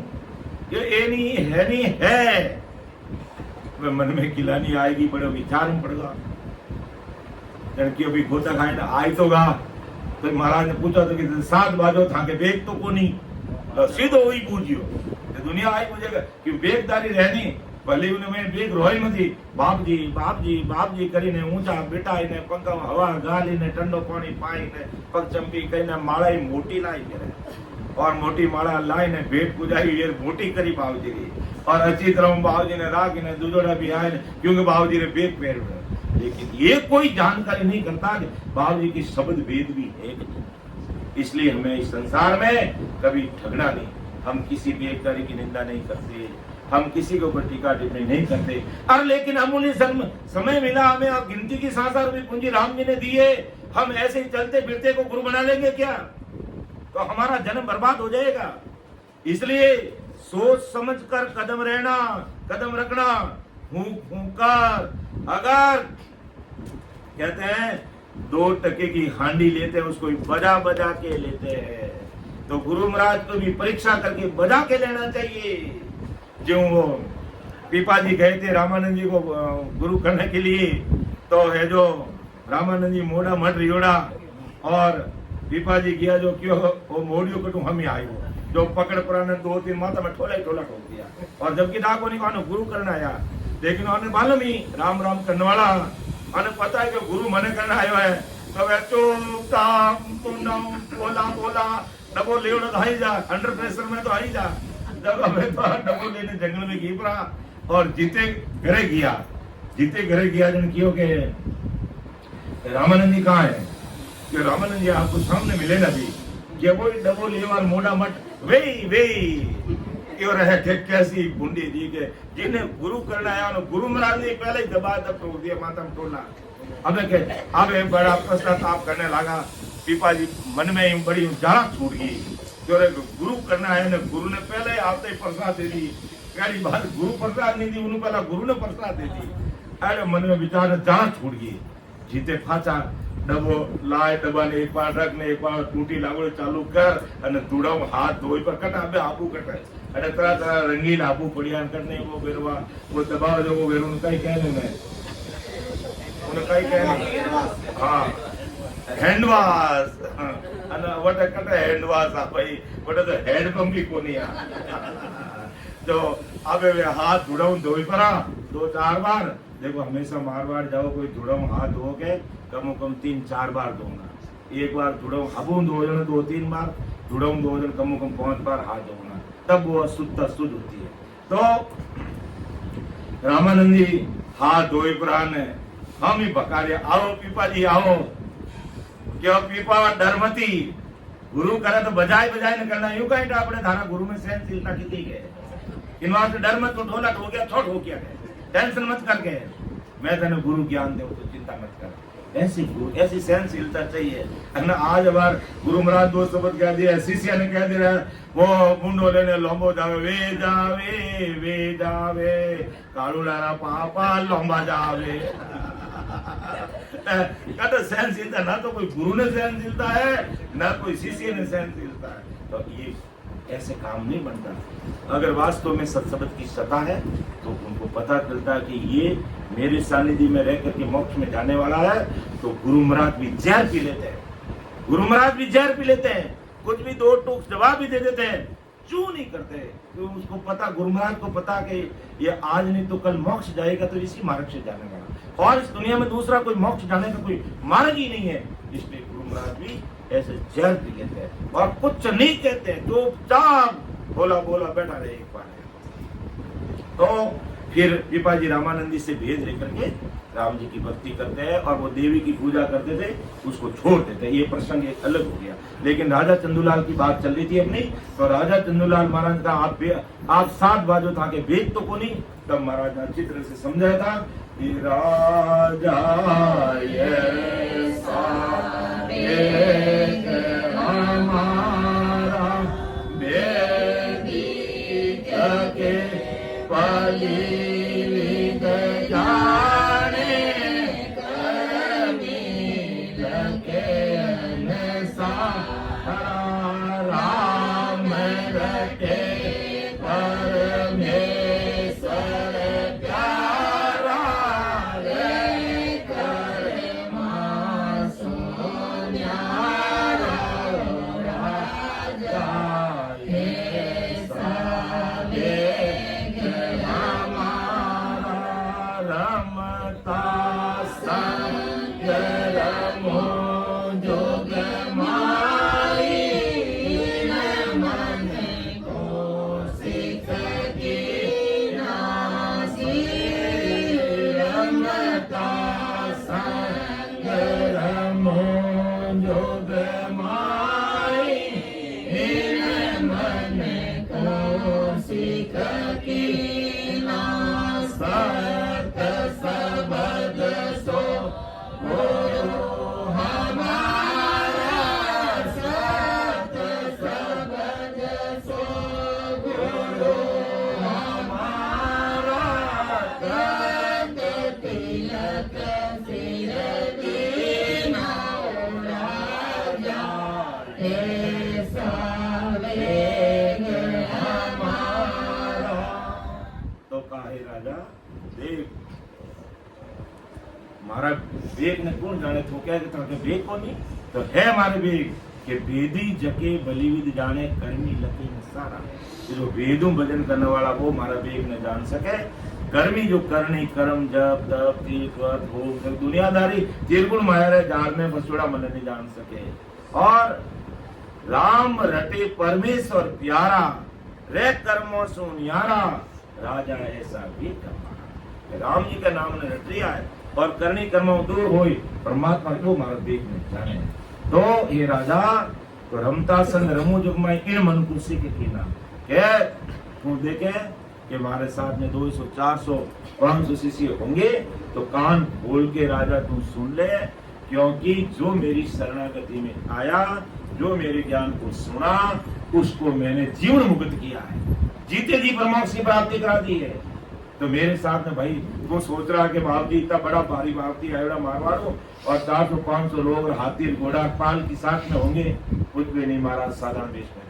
ये नहीं है। मन में खिलानी आएगी, बड़े विचार में पड़ेगा। जन की अभी गोता खाए ना आई तो गा तो महाराज ने पूछा तो कि 7 बाजो था के बेग तो कोनी तो सीधो वही पूछियो कि दुनिया आई मुझे कि बेगदारी रहनी भले उन्हें मैं बेग रोई मती बाप जी કરીને ऊंचा બેટાઈને પગમાં હવા ગાલીને ठंडो पानी पाईने पग चंपी कहीने माळाई मोटी लाई करे और मोटी माळा लाईने भेट पूजाई ये मोटी करी बाबूजी की और अच्छी तरह बाबूजी ने राखीने दुजोड़ा भी आए क्योंकि बाबूजी ने बेग पहन लेकिन ये कोई जानकारी नहीं करता कि बाबूजी की शब्द वेद भी है इसलिए हमें इस संसार में कभी ठगना नहीं हम किसी बेगदारी की निंदा नहीं करते हम किसी के ऊपर टीका टिप्पणी नहीं करते और लेकिन अमूल्य समय मिला हमें और गिनती की 7,000 रुपये पूंजी राम जी ने दिए हम ऐसे ही चलते फिरते को गुरु बना लेंगे क्या तो हमारा जन्म बर्बाद हो जाएगा इसलिए सोच समझकर कदम रहना कदम रखना कर अगर कहते हैं 2 टके की हांडी लेते हैं उसको बजा बजा के लेते हैं तो गुरु महाराज को भी परीक्षा करके बजा के लेना चाहिए जो वो पीपा जी गए थे रामानंद जी को गुरु करने के लिए तो है जो रामानंद जी मोड़ा मठ रियोड़ा और पीपा जी गया जो क्यों वो मोड़ियों कटू हम ही आयो जो पकड़ पुराने 2-3 माता में ठोला ठोक दिया और जबकि डाको नहीं गुरु करना आया लेकिन उन्होंने मालूम ही राम राम करने वाला उन्हें पता है कि गुरु मने करना आयो है तो वे बोला डबो लेवड़ा तो आई जा अंडर प्रेशर में तो आई जा जब हमें तो डबो लेने जंगल में घी पड़ा और जीते घरे गया जन क्यों के रामानंद जी कहाँ है कि रामानंद जी आपको सामने मिले ना भी कि वो डबो लेवार मोड़ा मठ वे क्यों रहे थे कैसी बूंदी जी के जिन्हें गुरु करना आया गुरु महाराज ने पहले ही दबा तोड़ दिया माता में टोला अब बड़ा पश्चाताप करने लगा पीपा जी मन में ही बड़ी जरा छूट गई जो गुरु करना है ना गुरु ने पहले आते ही प्रसाद दे दी पहली बात गुरु प्रसाद नहीं दी उन्होंने पहला गुरु ने प्रसाद दे दी अरे मन में विचार जरा छूट गई जीते फाचा डबो लाए डबा ने एक बार रख ने एक बार टूटी लागोड़ी चालू कर અને ધૂળાવ હાથ ધોઈ પર કટા બે આબુ કટાય અને તરા રંગીન આબુ પડિયાન કરને वो बेरवा वो दबाव जो वो बेरू कई कहने ने उन्हें कई कहने हां हैंडवाश અને વટ કટા हैंडवाश આ ભાઈ વટ તો हेड पंप की कोनी तो आबे वे हाथ धूड़ाव धोई परा 2-4 बार देखो हमेशा मारवाड़ जाओ कोई धुड़म हाथ धो के कम 3-4 बार धोना एक बार धुड़म हबू धो 2-3 बार धुड़म धो कम 5 बार हाथ धोना तब वो शुद्ध होती है तो रामानंद जी हाथ धोए प्राण हम ही बकारे आओ पीपा जी आओ क्यों पीपा डरमती गुरु करे तो बजाय न करना यूं कहीं अपने धारा गुरु में सहनशीलता की है इनवास डर मत तो ढोला हो गया छोट हो गया टेंशन मत करके मैं तेने गुरु ज्ञान दे तो चिंता मत कर ऐसी सहनशीलता चाहिए आज बार गुरु महाराज 2 शब्द कह दिया शिष्य ने कह दिया वो मुंडो लेने लंबो जावे वे जावे कालूडारा पापा लंबा जावे कहते सहनशीलता ना तो कोई गुरु ने सहनशीलता है ना कोई शिष्य ने सहनशीलता है तो ये ऐसे काम नहीं बनता अगर वास्तव में सत्सबद की सत्ता है तो उनको पता चलता है कि ये मेरे सानिध्य में रह करके मोक्ष में जाने वाला है तो गुरु महाराज भी जहर पी लेते हैं कुछ भी 2 टूक जवाब भी दे देते हैं क्यों नहीं करते क्योंकि उसको पता गुरु महाराज को पता कि ये आज नहीं तो कल मोक्ष जाएगा तो इसी मार्ग से जाने वाला और इस दुनिया में दूसरा कोई मोक्ष जाने का कोई मार्ग ही नहीं है इसलिए गुरु महाराज भी ऐसे जहर पी लेते हैं और कुछ नहीं कहते चुपचाप बोला बैठा रहे एक बार तो फिर पीपा जी रामानंद जी से भेज लेकर के राम जी की भक्ति करते हैं और वो देवी की पूजा करते थे उसको छोड़ देते ये प्रसंग एक अलग हो गया लेकिन राजा चंदूलाल की बात चल रही थी अपनी तो राजा चंदूलाल महाराज का आप 7 बाजू था के भेद तो को नहीं तब महाराज ने अच्छी तरह से समझाया था कि राजा हमारा बेटी के पली तो काहे राजा देख मारा वेग ने कौन जाने तो क्या कहता कि वेग को नहीं तो है हमारे वेग कि वेदी जके बलिविद जाने कर्मी लकी न सारा। जो वेदों भजन करने वाला वो हमारा वेग न जान सके। कर्मी जो करनी कर्म जप तप तीर्थ व्रत भोग दुनियादारी त्रिगुण माया रे जार में बसोड़ा मन नहीं जान सके। और राम रटे परमेश्वर प्यारा रे कर्मों सो न्यारा राजा ऐसा भी कमा। राम जी का नाम ने रट लिया है और करनी कर्म दूर होई परमात्मा को मारा देख में जाने। तो ये राजा तो रमता संग रमू जुग में इन मन कुर्सी के कीना क्या तू देखे कि हमारे साथ में 200 400 500 शिष्य होंगे तो कान खोल के राजा तू सुन ले। क्योंकि जो मेरी शरणागति में आया जो मेरे ज्ञान को सुना उसको मैंने जीवन मुक्त किया है जीते जी परमात्मा की प्राप्ति करा दी है। तो मेरे साथ में भाई वो सोच रहा कि बावती इतना बड़ा भारी बावती है मारवाड़ो और 400 500 लोग हाथी घोड़ा पाल के साथ में होंगे कुछ भी नहीं महाराज साधारण वेश में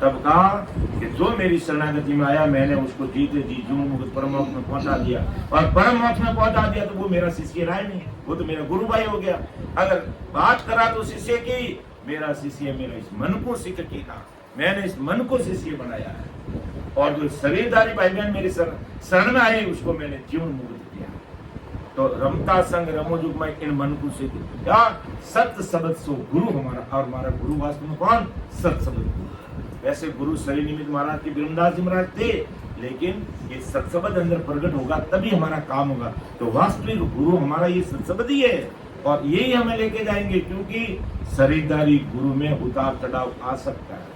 तब कहा कि जो मेरी शरणागति में आया मैंने उसको जीते जी जीवन मुक्त परम मोक्ष में पहुंचा दिया और परम मोक्ष में पहुंचा दिया तो वो मेरा शिष्य रहा नहीं वो तो मेरा गुरु भाई हो गया। अगर बात करा तो शिष्य की मेरा शिष्य मेरा इस मन को सिख किया मैंने इस मन को शिष्य बनाया है और जो शरीरधारी भाई बहन मेरे शरण में आए उसको मैंने जीवन मुक्त किया। तो रमता संग रमोजुग में इन मन को सिख क्या सत्य शब्द सो गुरु हमारा और हमारा गुरु वास्तव में कौन सत्य शब्द गुरु। वैसे गुरु शरीर निमित्त महाराज के ब्रह्मदास जी महाराज थे लेकिन ये सत्सबद अंदर प्रकट होगा तभी हमारा काम होगा। तो वास्तविक गुरु हमारा ये सत्सबद ही है और यही हमें लेके जाएंगे क्योंकि शरीरदारी गुरु में उतार चढ़ाव आ सकता है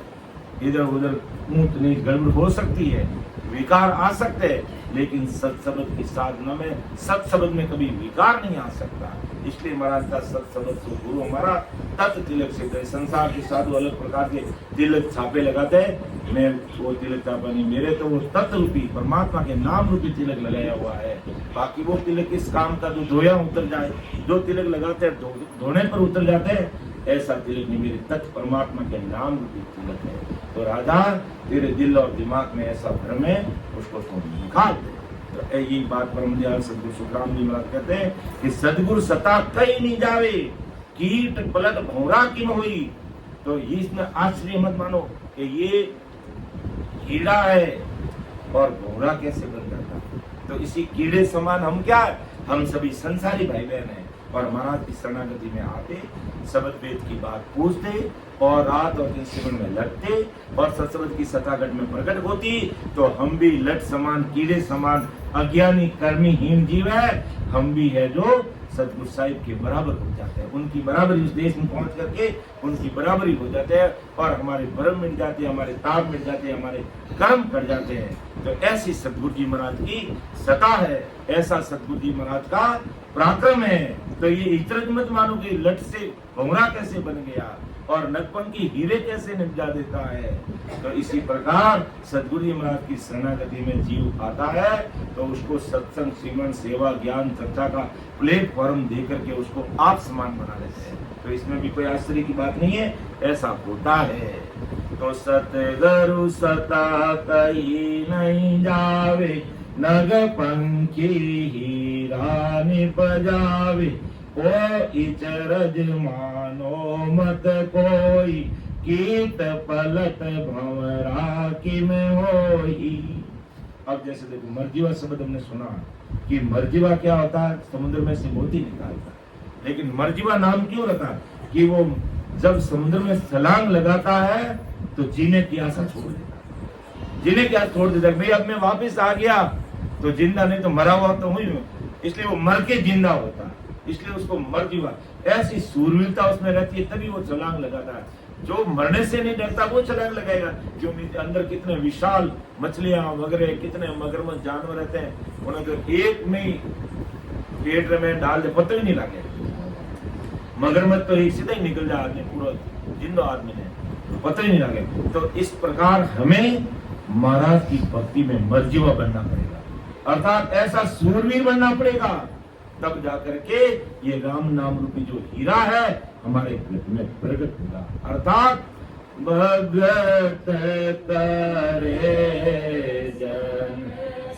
इधर उधर ऊंच नीच गड़बड़ हो सकती है विकार आ सकते हैं लेकिन सत्सबद की साधना में सत्सबद में कभी विकार नहीं आ सकता। इसलिए महाराज का सत्सबद तो गुरु हमारा तत्व तिलक से गए। संसार के साधु अलग प्रकार के तिलक छापे लगाते हैं मैं वो तिलक छापा नहीं मेरे तो वो तत्व रूपी परमात्मा के नाम रूपी तिलक लगाया हुआ है। बाकी वो तिलक किस काम का जो धोया उतर जाए जो तिलक लगाते हैं धोने पर उतर जाते हैं ऐसा तिलक नहीं मेरे तत्व परमात्मा के नाम रूपी तिलक है। तो राजा तेरे दिल और दिमाग में ऐसा भ्रम है उसको तुम निकाल दे। तो यही बात परम दयाल सदगुरु सुखराम जी महाराज कहते हैं कि सदगुरु सता कहीं नहीं जावे कीट पलट भौरा की हुई। तो इसमें आश्चर्य मत मानो कि ये कीड़ा है और भौरा कैसे बन जाता। तो इसी कीड़े समान हम क्या हम सभी संसारी भाई बहन हैं और महाराज की शरणागति में आते शब्द वेद की बात पूछते और रात और दिन सिमरन में लगते और सत्सबद की सतागढ़ में प्रकट होती तो हम भी लट समान कीड़े समान अज्ञानी कर्मीहीन जीव है हम भी है जो सतगुरु साहिब के बराबर हो जाते हैं उनकी बराबरी इस देश में पहुंच करके उनकी बराबरी हो जाते हैं और हमारे भ्रम मिट जाते हैं हमारे ताप मिट जाते हैं हमारे कर्म कट जाते हैं। तो ऐसी सतगुरु जी महाराज की सता है ऐसा सतगुरु जी महाराज का पराक्रम है। तो ये इतरत मत मानो कि लट से भौरा कैसे बन गया और नगपंखी हीरे कैसे निपजा देता है। तो इसी प्रकार सतगुरु जी महाराज की शरणागति में जीव आता है तो उसको सत्संग सिमरन सेवा ज्ञान चर्चा का प्लेटफॉर्म दे करके उसको आप समान बना लेते हैं। तो इसमें भी कोई आश्चर्य की बात नहीं है ऐसा होता है। तो सतगुरु सता कहीं नहीं जावे नग पंखी हीरा निपजावे ओ इचरज मानो मत कोई कीट पलट भंवरा की में होई। अब जैसे देखो मर्जीवा शब्द हमने सुना कि मर्जीवा क्या होता है समुद्र में से मोती निकालता है लेकिन मर्जीवा नाम क्यों रखा कि वो जब समुद्र में छलांग लगाता है तो जीने की आशा छोड़ देता है जीने की आशा छोड़ देता है भाई अब मैं वापिस आ गया तो जिंदा नहीं तो मरा हुआ तो हुई इसलिए वो मर के जिंदा होता है इसलिए उसको मर्जीवा ऐसी सूरवीरता उसमें रहती है तभी वो छलांग लगाता है। जो मरने से नहीं डरता वो छलांग लगाएगा क्योंकि अंदर कितने विशाल मछलियां वगैरह कितने मगरमच्छ जानवर रहते हैं उन्हें तो एक में पेट में डाल दे पता ही नहीं लगे मगरमच्छ तो एक सीधा ही निकल जाए आदमी पूरा जिंदा आदमी ने पता ही नहीं लगे। तो इस प्रकार हमें महाराज की भक्ति में मर्जीवा बनना पड़ेगा अर्थात ऐसा सूरवीर बनना पड़ेगा तब जाकर के ये राम नाम रूपी जो हीरा है हमारे गृह में प्रकट होगा। अर्थात भगत करे जन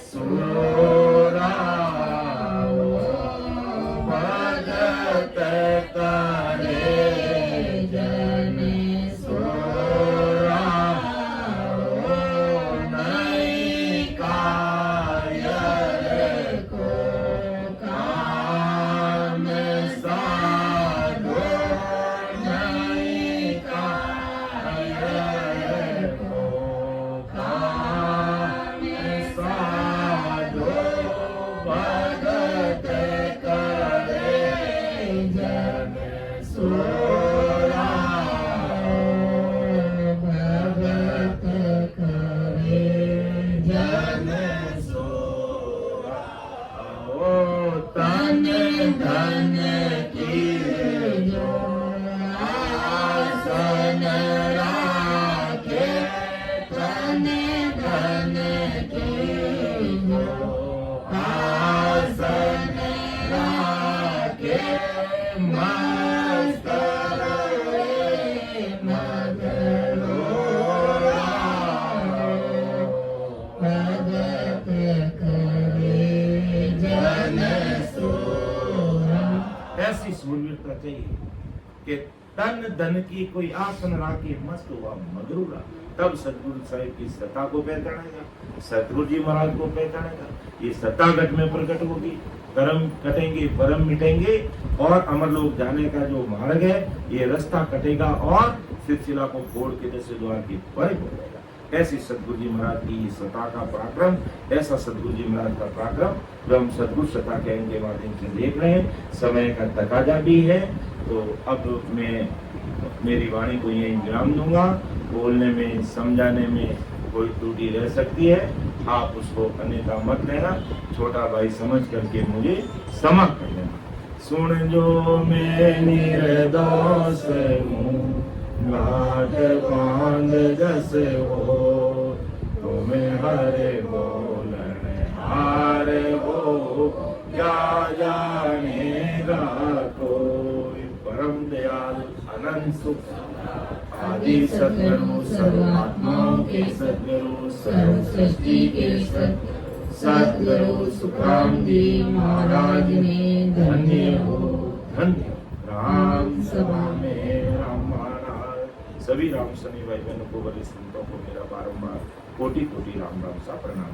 सोरा, भगत करे जन सोरा, नई कायल को काम साधो, नई कायल को काम साधो, भगत करे जन सोरा, भगत करे जन सोरा। ओ तन धन की जो आसन राखे, तन धन की जो आसन राखे, मस्त रहे मगरोरा, भगत करे जन सोरा। ऐसी सूरवीरता चाहिए कि तन धन की कोई आसन राखे, मस्त हुआ मगरूरा। तब सतगुरु साहिब की सत्ता को पहचानेगा, सतगुरु जी महाराज को पहचानेगा। ये सत्ता घट में प्रकट होगी, कर्म कटेंगे, परम मिटेंगे और अमर लोक जाने का जो मार्ग है ये रास्ता कटेगा और सिलसिला को फोड़ के जैसे द्वार की परे हो जाएगा। ऐसी सतगुरु जी महाराज की सत्ता का पराक्रम, ऐसा सतगुरु जी महाराज का पराक्रम जो हम सतगुरु सत्ता के इनके माध्यम से देख रहे हैं। समय का तकाजा भी है, तो अब मैं मेरी वाणी को यही विराम दूंगा। बोलने में, समझाने में कोई त्रुटि रह सकती है, आप उसको अन्यथा मत लेना, छोटा भाई समझ करके मुझे क्षमा कर देना। सुन जो मैं निर्दोष हूँ, लाट बांध जस हो, तुम्हें हरे बोलने हारे हो, क्या जानेगा कोई। परम दयाल अनंत सुख आदि सद्गुरु, सर्वात्माओं के सद्गुरु, सर्व सृष्टि के सद्गुरु सुखराम जी महाराज ने धन्य हो, धन्य राम सभा में राम महाराज। सभी राम सनी भाई बहनों को, वरिष्ठ संतों को मेरा बारंबार कोटि कोटि राम राम सा प्रणाम।